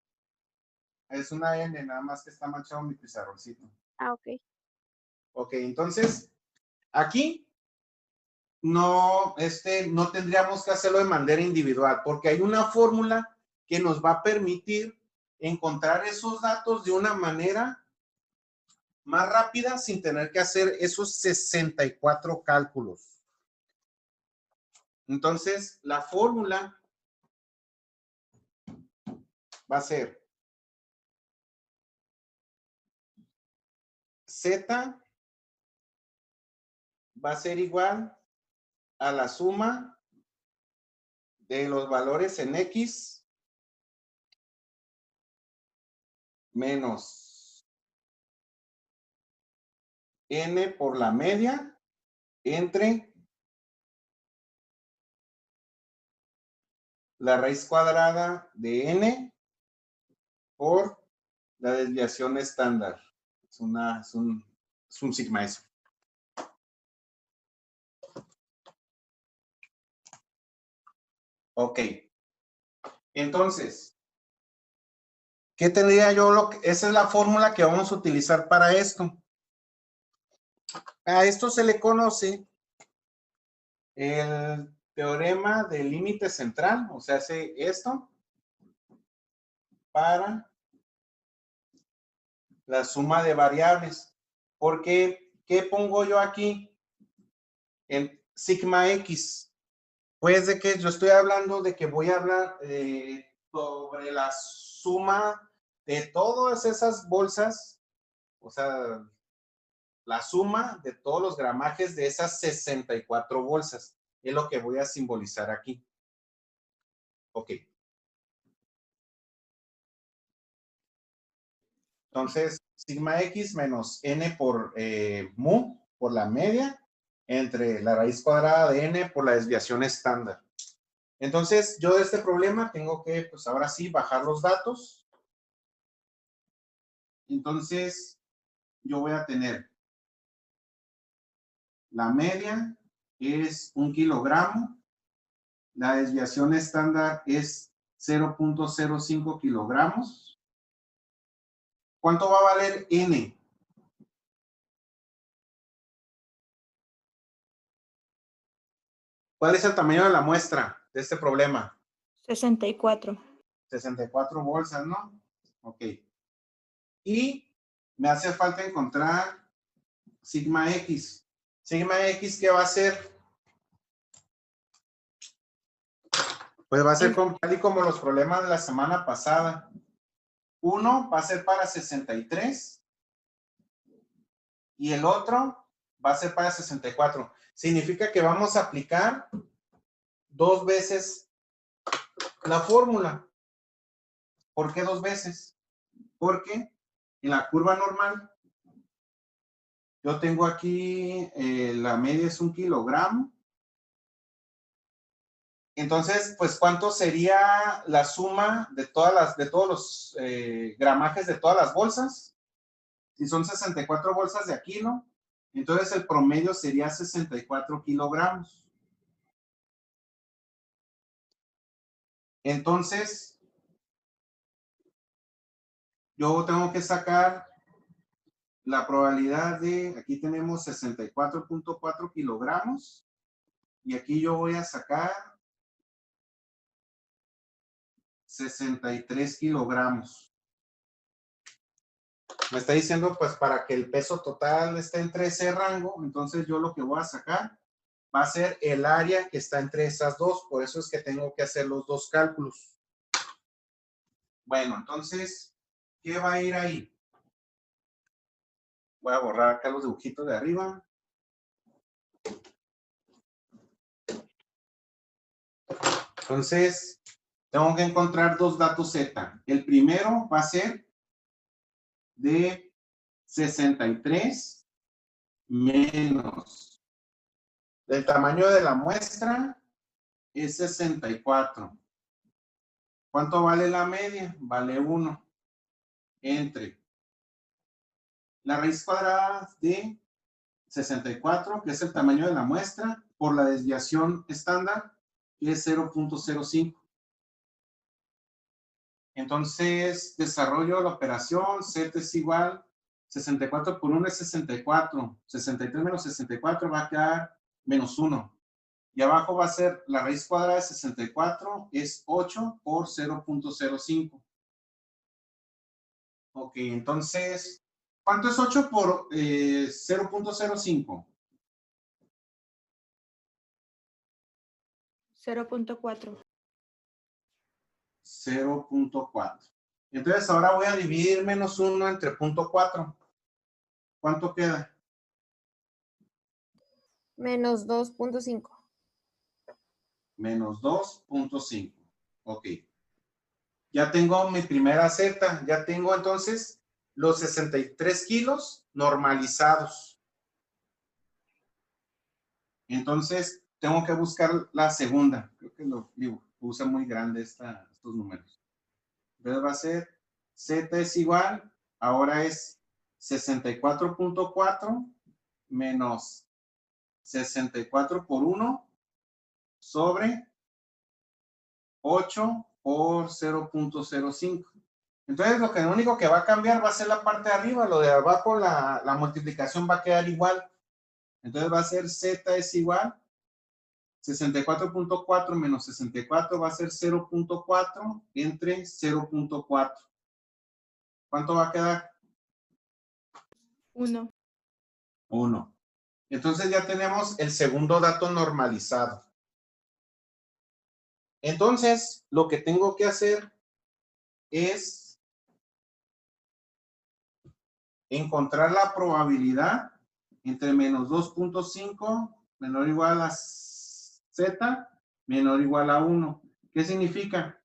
Es una N, nada más que está manchado mi pizarroncito. Ah, ok. Ok, entonces, aquí no tendríamos que hacerlo de manera individual, porque hay una fórmula que nos va a permitir encontrar esos datos de una manera más rápida sin tener que hacer esos 64 cálculos. Entonces, la fórmula va a ser Z va a ser igual a la suma de los valores en X menos N por la media entre la raíz cuadrada de N por la desviación estándar. Es un sigma eso. Ok. Entonces, ¿qué tendría yo? Esa es la fórmula que vamos a utilizar para esto. A esto se le conoce el teorema del límite central, o sea, hace esto para la suma de variables. Porque, ¿qué pongo yo aquí? En sigma X. Pues de que yo estoy hablando de que voy a hablar sobre la suma de todas esas bolsas, o sea, la suma de todos los gramajes de esas 64 bolsas. Es lo que voy a simbolizar aquí. Ok. Entonces, sigma x menos n por mu, por la media, entre la raíz cuadrada de n por la desviación estándar. Entonces, yo de este problema tengo que, pues ahora sí, bajar los datos. Entonces, yo voy a tener la media es 1 kilogramo, la desviación estándar es 0.05 kilogramos. ¿Cuánto va a valer n? ¿Cuál es el tamaño de la muestra de este problema? 64. 64 bolsas, ¿no? Ok. Y me hace falta encontrar sigma x. Sigma x, ¿qué va a ser? Pues va a ser tal y como los problemas de la semana pasada. Uno va a ser para 63 y el otro va a ser para 64. Significa que vamos a aplicar 2 veces la fórmula. ¿Por qué 2 veces? Porque en la curva normal, yo tengo aquí, la media es 1 kilogramo. Entonces, pues, ¿cuánto sería la suma de todos los gramajes de todas las bolsas? Si son 64 bolsas de a kilo, entonces el promedio sería 64 kilogramos. Entonces, yo tengo que sacar la probabilidad de, aquí tenemos 64.4 kilogramos, y aquí yo voy a sacar 63 kilogramos. Me está diciendo, pues, para que el peso total esté entre ese rango, entonces yo lo que voy a sacar va a ser el área que está entre esas dos. Por eso es que tengo que hacer los dos cálculos. Bueno, entonces, ¿qué va a ir ahí? Voy a borrar acá los dibujitos de arriba. Entonces, tengo que encontrar dos datos Z. El primero va a ser de 63 menos el tamaño de la muestra es 64. ¿Cuánto vale la media? Vale 1 entre la raíz cuadrada de 64, que es el tamaño de la muestra, por la desviación estándar, que es 0.05. Entonces, desarrollo la operación, Z es igual, 64 por 1 es 64, 63 menos 64 va a quedar menos 1. Y abajo va a ser la raíz cuadrada de 64, es 8 por 0.05. Ok, entonces, ¿cuánto es 8 por 0.05? 0.4. 0.4. Entonces, ahora voy a dividir menos 1 entre 0.4. ¿Cuánto queda? Menos 2.5. Menos 2.5. Ok. Ya tengo mi primera Z. Ya tengo entonces los 63 kilos normalizados. Entonces, tengo que buscar la segunda. Creo que lo digo, puse muy grande estos números. Entonces va a ser Z es igual, ahora es 64.4 menos 64 por 1 sobre 8 por 0.05. Entonces, lo único que va a cambiar va a ser la parte de arriba. Lo de abajo, la multiplicación va a quedar igual. Entonces, va a ser Z es igual. 64.4 menos 64 va a ser 0.4 entre 0.4. ¿Cuánto va a quedar? 1. 1. Entonces ya tenemos el segundo dato normalizado. Entonces, lo que tengo que hacer es encontrar la probabilidad entre menos 2.5 menor o igual a z menor o igual a 1. ¿Qué significa?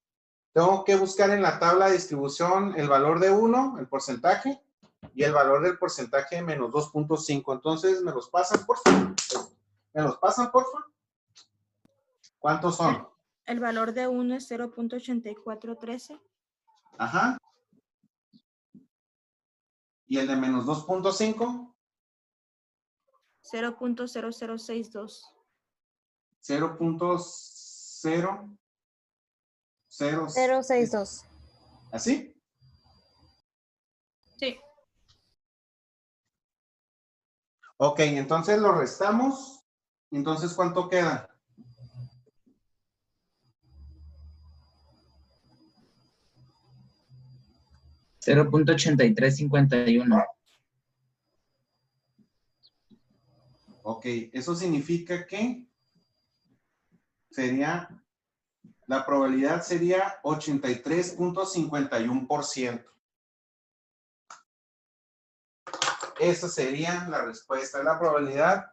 Tengo que buscar en la tabla de distribución el valor de 1, el porcentaje, y el valor del porcentaje de menos 2.5. Entonces, ¿me los pasan, por favor? ¿Me los pasan, por favor? ¿Cuántos son? El valor de 1 es 0.8413. Ajá. ¿Y el de menos 2.5? 0.0062. 062. ¿Así? Sí. Ok, entonces lo restamos. Entonces, ¿cuánto queda? $0.8351. Ok, eso significa que sería, la probabilidad sería 83.51%. Esa sería la respuesta, la probabilidad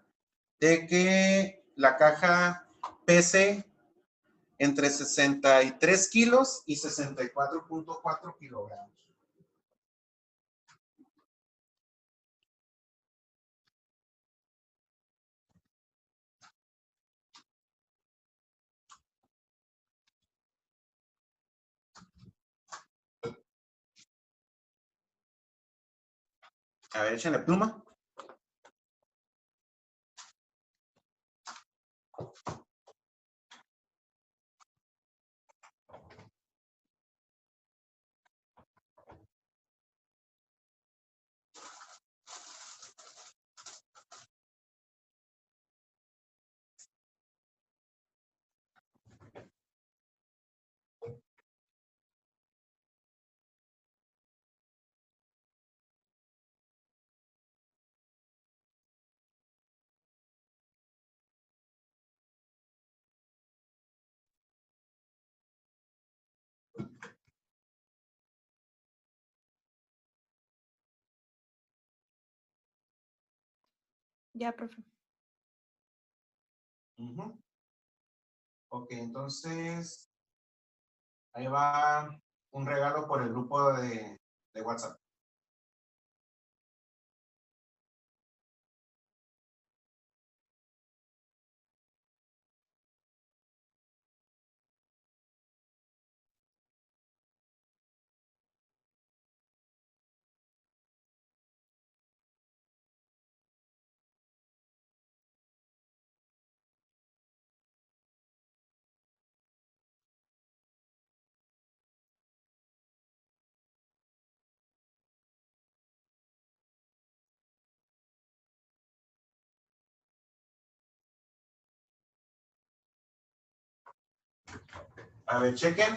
de que la caja pese entre 63 kilos y 64.4 kilogramos. A ver, échenle pluma. Ya, profe. Ok, entonces ahí va un regalo por el grupo de WhatsApp. A ver, chequen.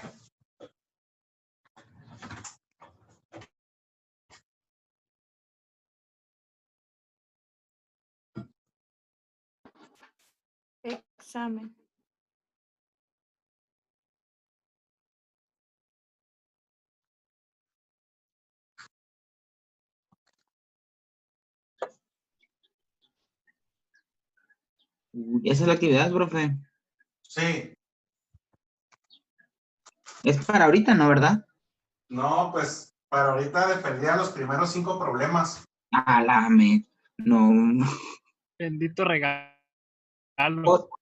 Examen. Esa es la actividad, profe. Sí. Es para ahorita, ¿no, verdad? No, pues para ahorita dependía los primeros 5 problemas. No. Bendito regalo.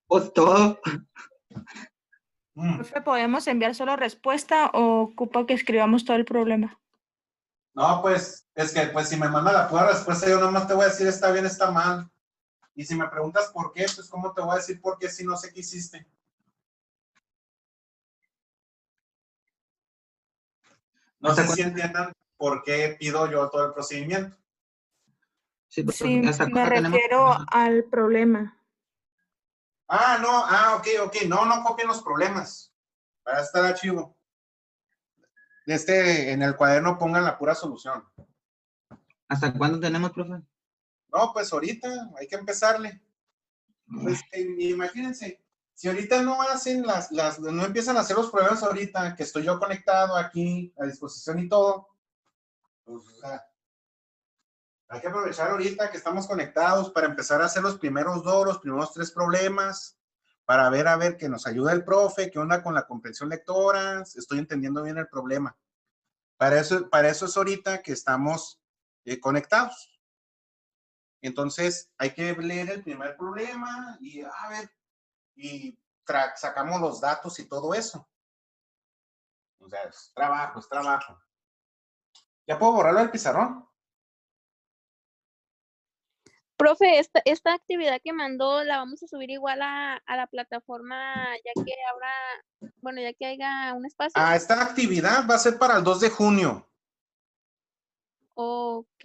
Pues todo. Profe, ¿podemos enviar solo respuesta o ocupa que escribamos todo el problema? No, pues es que pues si me manda la pura respuesta, yo nomás te voy a decir está bien, está mal. Y si me preguntas por qué, pues cómo te voy a decir por qué si no sé qué hiciste. No sé si entiendan por qué pido yo todo el procedimiento. Sí, profe, Sí, ¿hasta me cuándo tenemos? refiero al problema. Ah, no, ok. No copien los problemas. Para estar archivo. En el cuaderno pongan la pura solución. ¿Hasta cuándo tenemos, profe? No, pues ahorita hay que empezarle. Pues imagínense, si ahorita no hacen no empiezan a hacer los problemas ahorita, que estoy yo conectado aquí a disposición y todo, pues, Hay que aprovechar ahorita que estamos conectados para empezar a hacer los primeros 2, los primeros 3 problemas, para ver, a ver, que nos ayude el profe, qué onda con la comprensión lectora, estoy entendiendo bien el problema. Para eso es ahorita que estamos conectados. Entonces, hay que leer el primer problema y, a ver, y sacamos los datos y todo eso. O sea, es trabajo, es trabajo. ¿Ya puedo borrarlo del pizarrón? Profe, esta actividad que mandó la vamos a subir igual a la plataforma, ya que habrá, bueno, ya que haya un espacio. Esta actividad va a ser para el 2 de junio. Ok.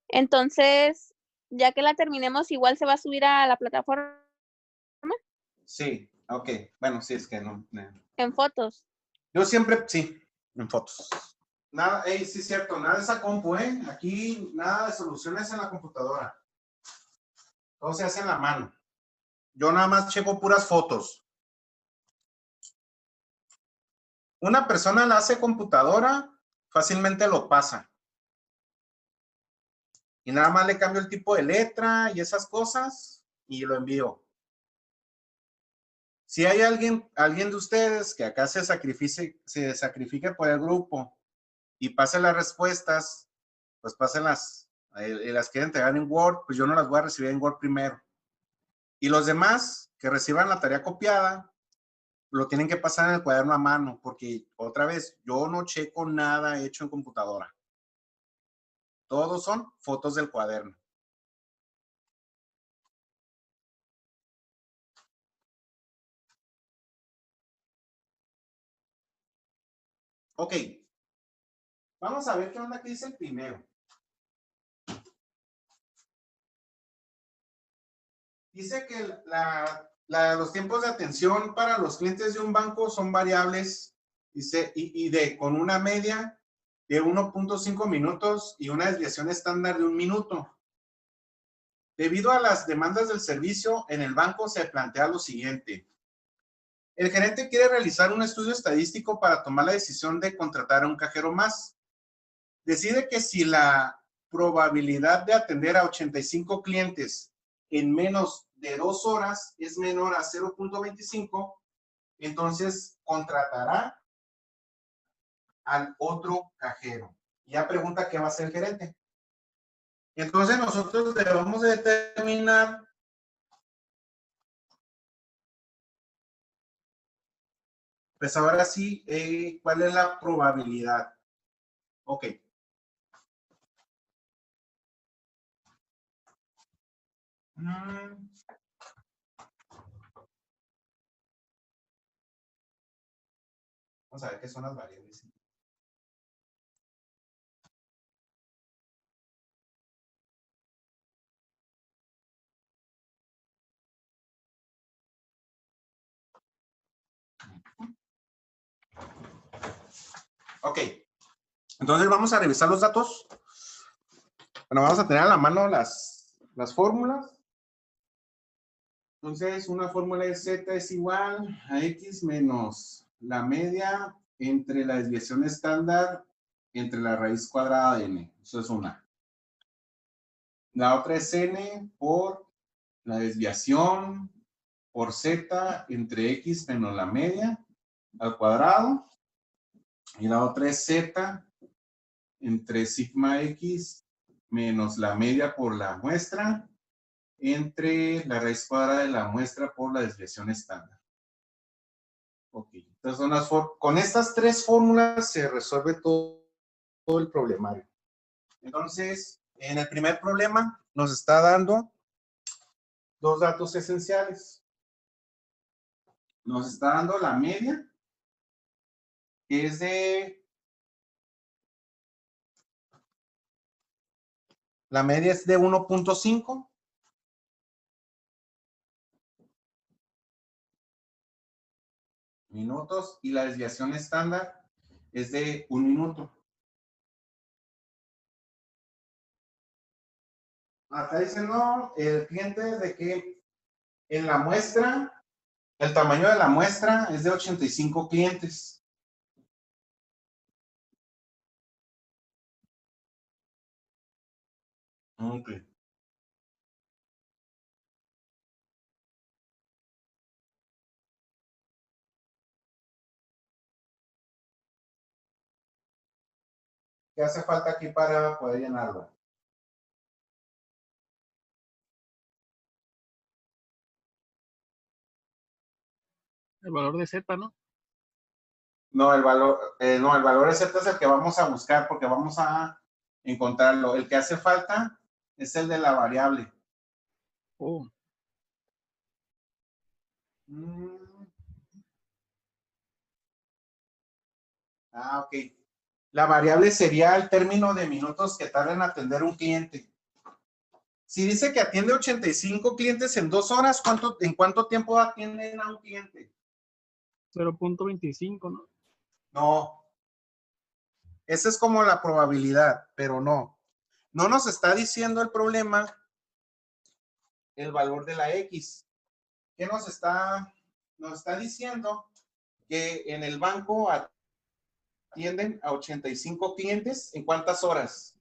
Entonces, ya que la terminemos, igual se va a subir a la plataforma Sí, ok. Bueno, sí, es que no. en fotos. Yo siempre, sí, en fotos. Nada, sí es cierto, nada de esa compu, ¿eh? Aquí nada de soluciones en la computadora. Todo se hace en la mano. Yo nada más checo puras fotos. Una persona la hace computadora, fácilmente lo pasa. Y nada más le cambio el tipo de letra y esas cosas y lo envío. Si hay alguien de ustedes que acá se sacrifique por el grupo y pase las respuestas, pues pásenlas, y las quieren entregar en Word, pues yo no las voy a recibir en Word primero. Y los demás que reciban la tarea copiada, lo tienen que pasar en el cuaderno a mano, porque otra vez, yo no checo nada hecho en computadora. Todos son fotos del cuaderno. Ok. Vamos a ver qué onda que dice el primero. Dice que los tiempos de atención para los clientes de un banco son variables, dice, con una media de 1.5 minutos y una desviación estándar de 1 minuto. Debido a las demandas del servicio, en el banco se plantea lo siguiente. El gerente quiere realizar un estudio estadístico para tomar la decisión de contratar a un cajero más. Decide que si la probabilidad de atender a 85 clientes en menos de 2 horas es menor a 0.25, entonces contratará al otro cajero. Ya pregunta qué va a hacer el gerente. Entonces nosotros debemos determinar pues ahora sí, ¿cuál es la probabilidad? Ok. Vamos a ver qué son las variables. Ok. Entonces vamos a revisar los datos. Bueno, vamos a tener a la mano las fórmulas. Entonces, una fórmula de Z es igual a X menos la media entre la desviación estándar entre la raíz cuadrada de N. Eso es una. La otra es N por la desviación por Z entre X menos la media al cuadrado. Y la otra es Z entre sigma X menos la media por la muestra entre la raíz cuadrada de la muestra por la desviación estándar. Ok, entonces son con estas 3 fórmulas se resuelve todo el problemario. Entonces, en el primer problema nos está dando 2 datos esenciales. Nos está dando la media, que es la media es de 1.5. minutos y la desviación estándar es de 1 minuto. Acá diciendo el cliente de que en la muestra, el tamaño de la muestra es de 85 clientes. Ok. ¿Qué hace falta aquí para poder llenarlo? El valor de Z, ¿no? No, el valor de Z es el que vamos a buscar porque vamos a encontrarlo. El que hace falta es el de la variable. Oh, Ok. La variable sería el término de minutos que tarda en atender un cliente. Si dice que atiende 85 clientes en 2 horas, ¿en cuánto tiempo atienden a un cliente? 0.25, ¿no? No. Esa es como la probabilidad, pero no. No nos está diciendo el problema el valor de la X. ¿Qué nos está? Nos está diciendo que en el banco atienden a 85 clientes ¿en cuántas horas?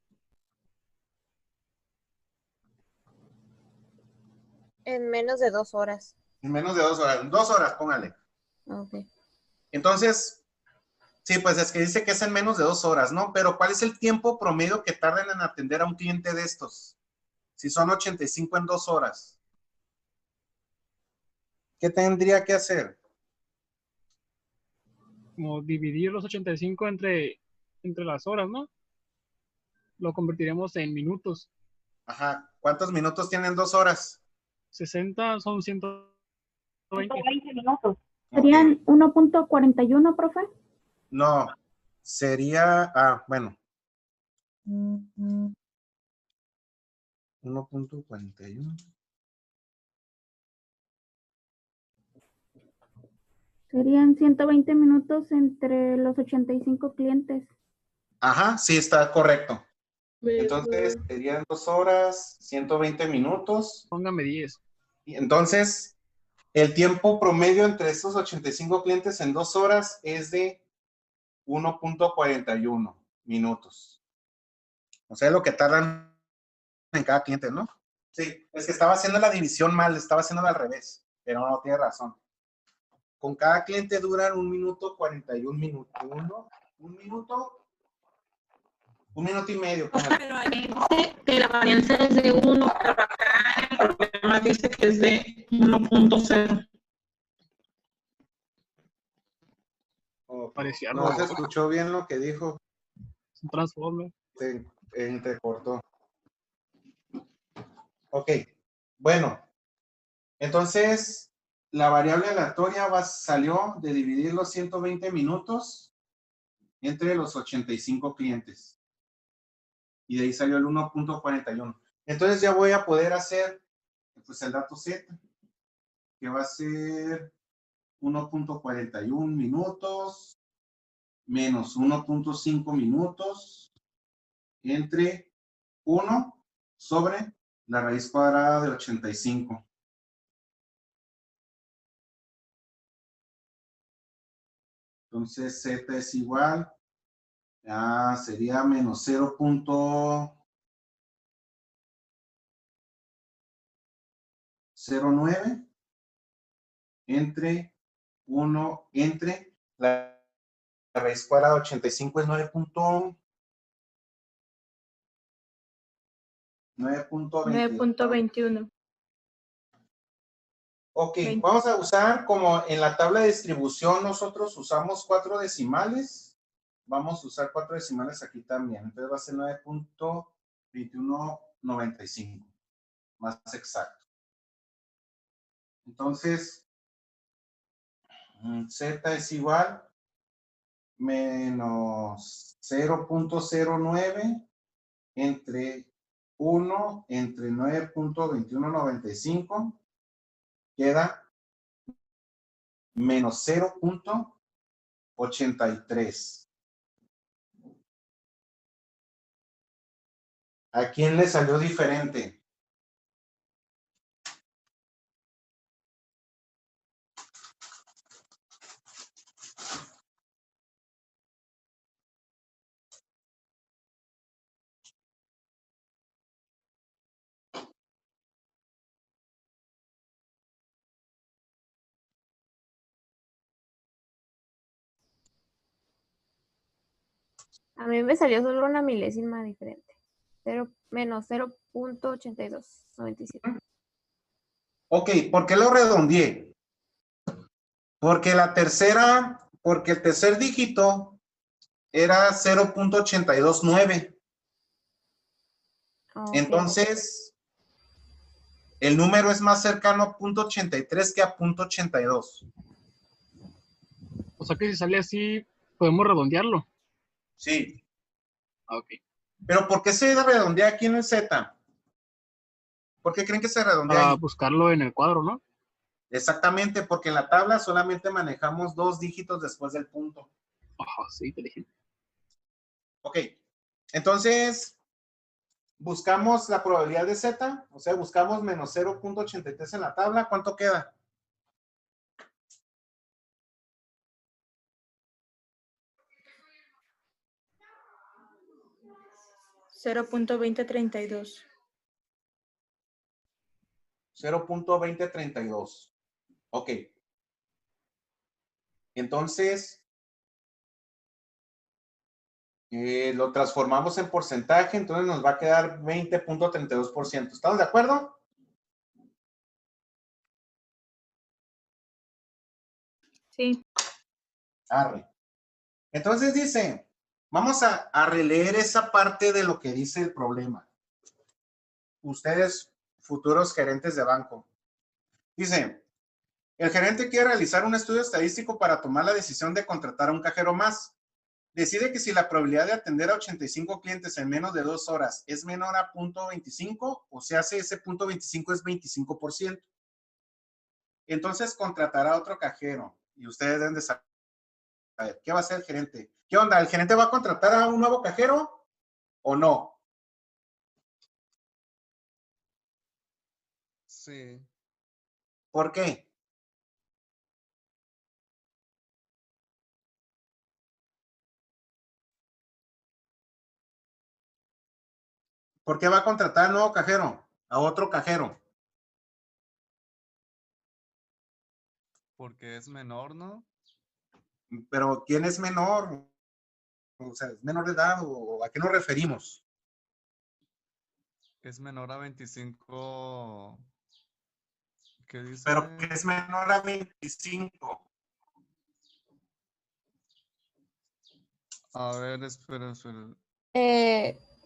En menos de 2 horas. En menos de 2 horas. 2 horas, póngale. Ok. Entonces, sí, pues es que dice que es en menos de 2 horas, ¿no? Pero ¿cuál es el tiempo promedio que tardan en atender a un cliente de estos? Si son 85 en 2 horas. ¿Qué tendría que hacer? Como dividir los 85 entre las horas, ¿no? Lo convertiremos en minutos. Ajá. ¿Cuántos minutos tienen 2 horas? 60 son 120. 120 minutos. Ok. ¿Serían 1.41, profe? No, sería, bueno. 1.41. Serían 120 minutos entre los 85 clientes. Ajá, sí, está correcto. Entonces, serían 2 horas, 120 minutos. Póngame 10. Y entonces, el tiempo promedio entre estos 85 clientes en 2 horas es de 1.41 minutos. O sea, lo que tardan en cada cliente, ¿no? Sí, es que estaba haciendo la división mal, estaba haciendo al revés, pero no, tiene razón. Con cada cliente duran 1 minuto 41 minutos. Un minuto y medio. Pero ahí dice que la varianza es de 1, pero acá el problema dice que es de 1.0. Parecía No se robot. escuchó bien lo que dijo. Es un transformer. Se entrecortó. Ok, bueno. Entonces, la variable aleatoria salió de dividir los 120 minutos entre los 85 clientes. Y de ahí salió el 1.41. Entonces ya voy a poder hacer pues, el dato Z, que va a ser 1.41 minutos menos 1.5 minutos entre 1 sobre la raíz cuadrada de 85. Entonces Z es igual, sería menos 0.09 entre 1 entre la raíz cuadrada de 85 es 9.22. 9.21. Ok, 20. vamos a usar como en la tabla de distribución nosotros usamos 4 decimales. Vamos a usar 4 decimales aquí también. Entonces va a ser 9.2195. Más exacto. Entonces, Z es igual menos 0.09 entre 1 entre 9.2195 queda menos 0.83. ¿A quién le salió diferente? A mí me salió solo una milésima diferente. Menos 0.8297. Ok, ¿por qué lo redondeé? Porque el tercer dígito era 0.829. Ok. Entonces, el número es más cercano a 0.83 que a 0.82. O sea que si sale así, podemos redondearlo. Sí. Ok. Pero ¿por qué se redondea aquí en el Z? ¿Por qué creen que se redondea Para ahí? buscarlo en el cuadro, ¿no? Exactamente, porque en la tabla solamente manejamos 2 dígitos después del punto. Ajá, sí, inteligente. Ok, entonces buscamos la probabilidad de Z, o sea, buscamos menos 0.83 en la tabla. ¿Cuánto queda? $0.2032. 0.2032. Ok. Entonces, lo transformamos en porcentaje, entonces nos va a quedar 20.32%. ¿Estamos de acuerdo? Sí. Arre. Entonces dice, vamos a releer esa parte de lo que dice el problema. Ustedes, futuros gerentes de banco. Dice, el gerente quiere realizar un estudio estadístico para tomar la decisión de contratar a un cajero más. Decide que si la probabilidad de atender a 85 clientes en menos de 2 horas es menor a 0.25, o sea, ese 0.25 es 25%. Entonces contratará a otro cajero. Y ustedes deben de saber, ¿qué va a hacer el gerente? ¿Qué onda? ¿El gerente va a contratar a un nuevo cajero o no? Sí. ¿Por qué? ¿Por qué va a contratar a un nuevo cajero? A otro cajero. Porque es menor, ¿no? Pero ¿quién es menor? O sea, ¿es menor de edad o a qué nos referimos? Es menor a 25. ¿Qué dice? Pero que es menor a 25. A ver, espera.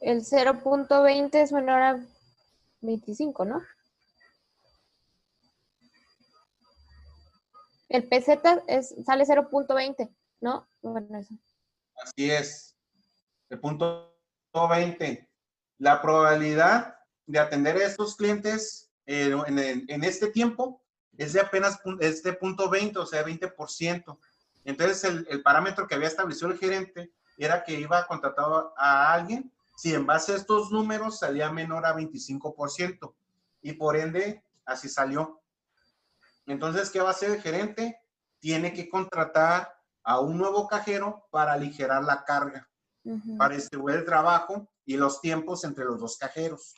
El 0.20 es menor a 25, ¿no? El PZ sale 0.20, ¿no? Bueno, eso. Así es. El punto 20. La probabilidad de atender a estos clientes en este tiempo es de apenas este punto 20, o sea, 20%. Entonces, el parámetro que había establecido el gerente era que iba a contratar a alguien si en base a estos números salía menor a 25%. Y por ende, así salió. Entonces, ¿qué va a hacer el gerente? Tiene que contratar a un nuevo cajero para aligerar la carga, para distribuir el trabajo y los tiempos entre los dos cajeros.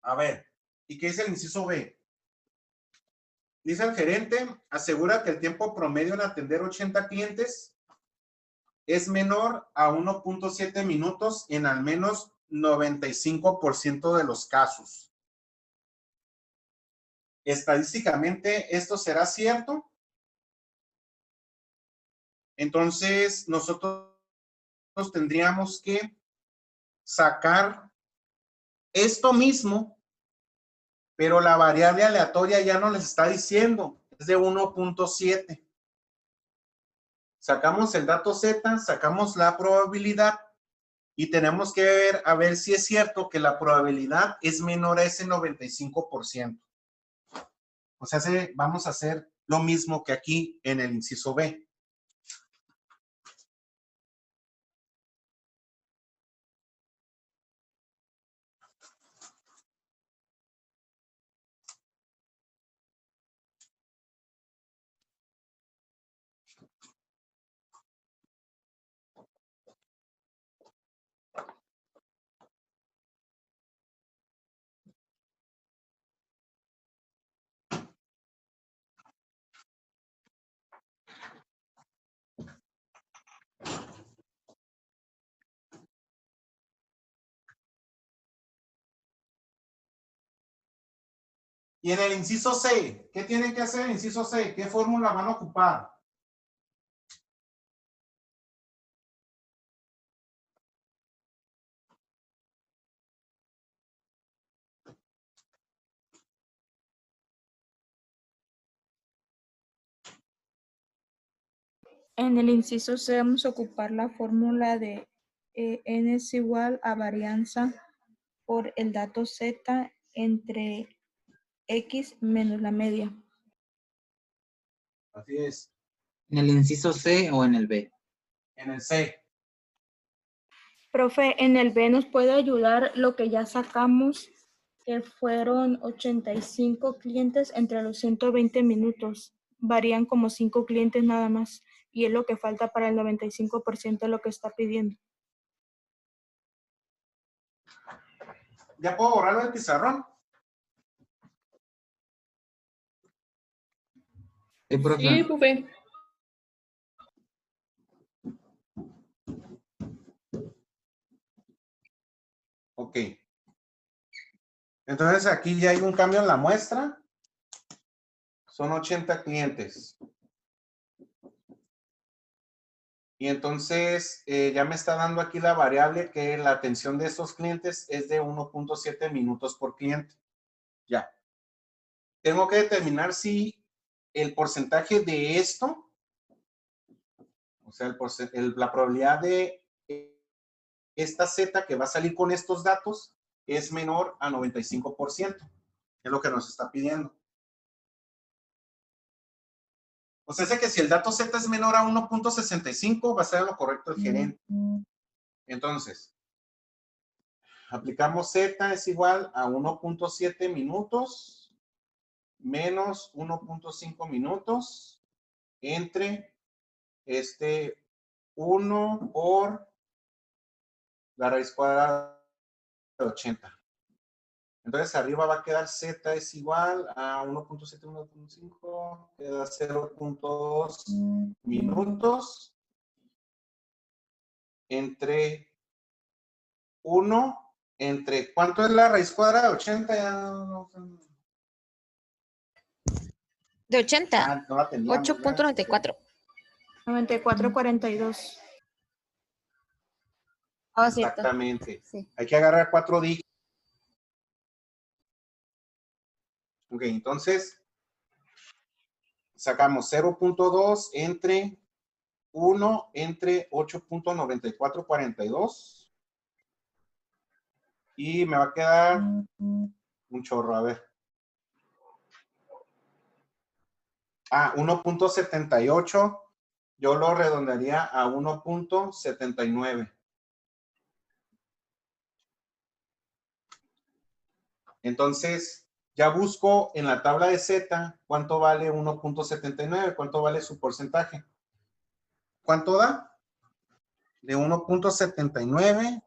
A ver, ¿y qué dice el inciso B? Dice el gerente, asegura que el tiempo promedio en atender 80 clientes es menor a 1.7 minutos en al menos 95% de los casos. Estadísticamente, ¿esto será cierto? Entonces, nosotros tendríamos que sacar esto mismo, pero la variable aleatoria ya no les está diciendo, es de 1.7. Sacamos el dato Z, sacamos la probabilidad y tenemos que ver a ver si es cierto que la probabilidad es menor a ese 95%. O sea, vamos a hacer lo mismo que aquí en el inciso B. Y en el inciso C, ¿qué tienen que hacer? Inciso C, ¿qué fórmula van a ocupar? En el inciso C vamos a ocupar la fórmula de n es igual a varianza por el dato z entre x menos la media. Así es. ¿En el inciso C o en el B? En el C. Profe, en el B nos puede ayudar lo que ya sacamos, que fueron 85 clientes entre los 120 minutos. Varían como 5 clientes nada más. Y es lo que falta para el 95% de lo que está pidiendo. ¿Ya puedo borrarlo del pizarrón? Sí, profe. Sí, profe. Ok. Entonces aquí ya hay un cambio en la muestra. Son 80 clientes. Y entonces ya me está dando aquí la variable que la atención de estos clientes es de 1.7 minutos por cliente. Ya. Tengo que determinar si el porcentaje de esto, o sea, la probabilidad de esta Z que va a salir con estos datos es menor a 95%. Es lo que nos está pidiendo. O sea, es que si el dato Z es menor a 1.65, va a ser lo correcto el gerente. Entonces, aplicamos Z es igual a 1.7 minutos menos 1.5 minutos entre 1 por la raíz cuadrada de 80. Entonces, arriba va a quedar Z es igual a 1.7, 1.5, queda 0.2 minutos entre 1, entre, ¿cuánto es la raíz cuadrada de 80? Ya De 80, ah, no la teníamos, 8.94. 94.42. Ah, cierto. Exactamente. Sí. Hay que agarrar 4 dígitos. Ok, entonces sacamos 0.2 entre 1 entre 8.9442 y me va a quedar un chorro, a ver. 1.78, yo lo redondearía a 1.79. Entonces, ya busco en la tabla de Z cuánto vale 1.79, cuánto vale su porcentaje. ¿Cuánto da? De 1.79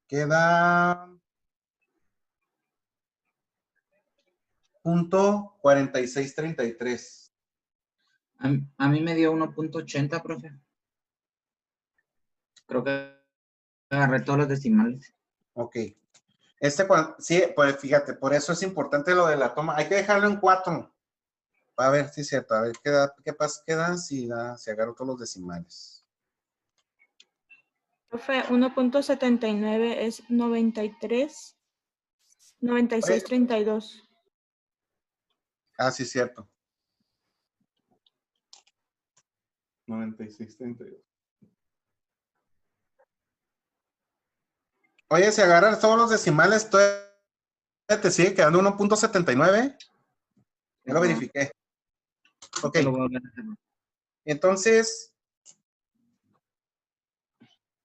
queda 0.4633. A mí me dio 1.80, profe. Creo que agarré todos los decimales. Ok. Sí, pues fíjate, por eso es importante lo de la toma. Hay que dejarlo en 4. A ver, sí es cierto. A ver, ¿qué pasa? ¿Qué si agarro todos los decimales? Profe, 1.79 es 93, 96.32. Ah, sí es cierto. 96.32. Oye, si agarras todos los decimales, te sigue quedando 1.79. Ya lo verifiqué. Ok. Entonces,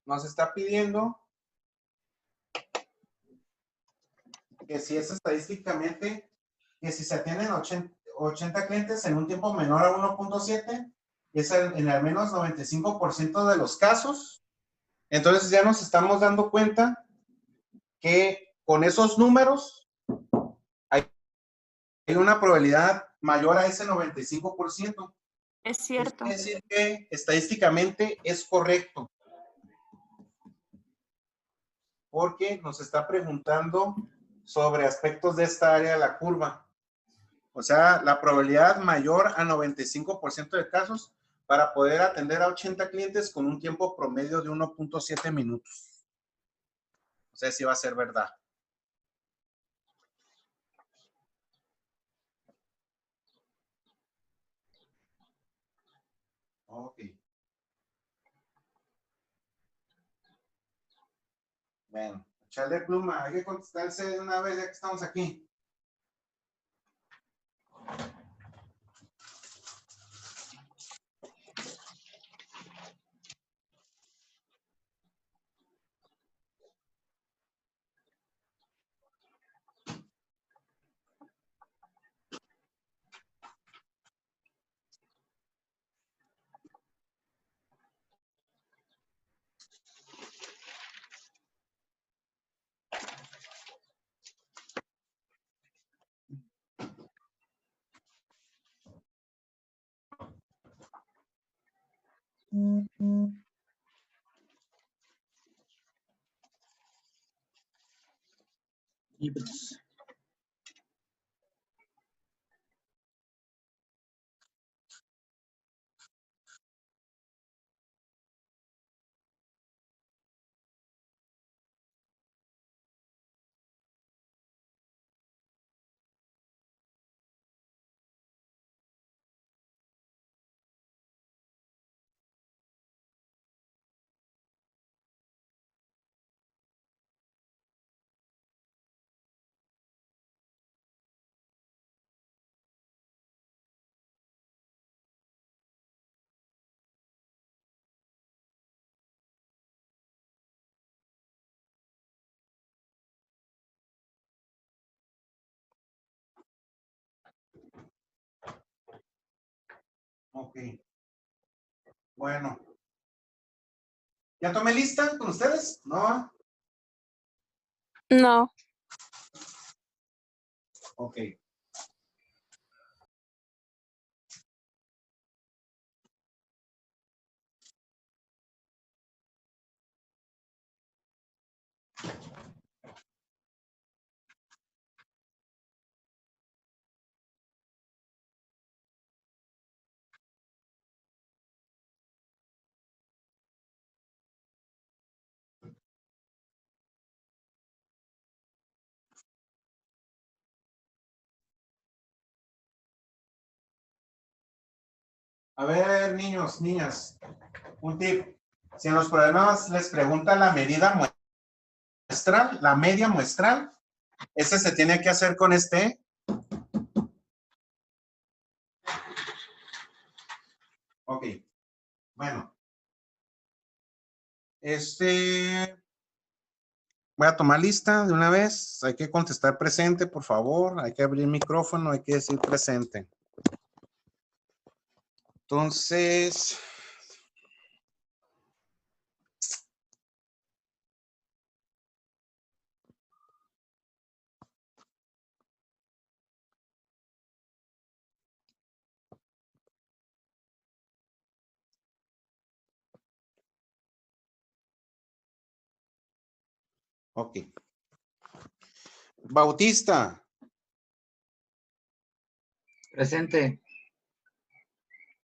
nos está pidiendo que si es estadísticamente, que si se atienden 80 clientes en un tiempo menor a 1.7, es en al menos 95% de los casos. Entonces ya nos estamos dando cuenta que con esos números hay una probabilidad mayor a ese 95%. Es cierto. Es decir que estadísticamente es correcto. Porque nos está preguntando sobre aspectos de esta área de la curva. O sea, la probabilidad mayor a 95% de casos para poder atender a 80 clientes con un tiempo promedio de 1.7 minutos. O sea, sí va a ser verdad. Ok. Bueno, echarle pluma. Hay que contestarse de una vez ya que estamos aquí. Libros. Ok. Bueno. ¿Ya tomé lista con ustedes? No. No. Ok. A ver, niños, niñas, un tip. Si en los problemas les pregunta la medida muestral, la media muestral, ese se tiene que hacer con este. Ok, bueno. Voy a tomar lista de una vez. Hay que contestar presente, por favor. Hay que abrir el micrófono, hay que decir presente. Entonces... Ok. Bautista. Presente.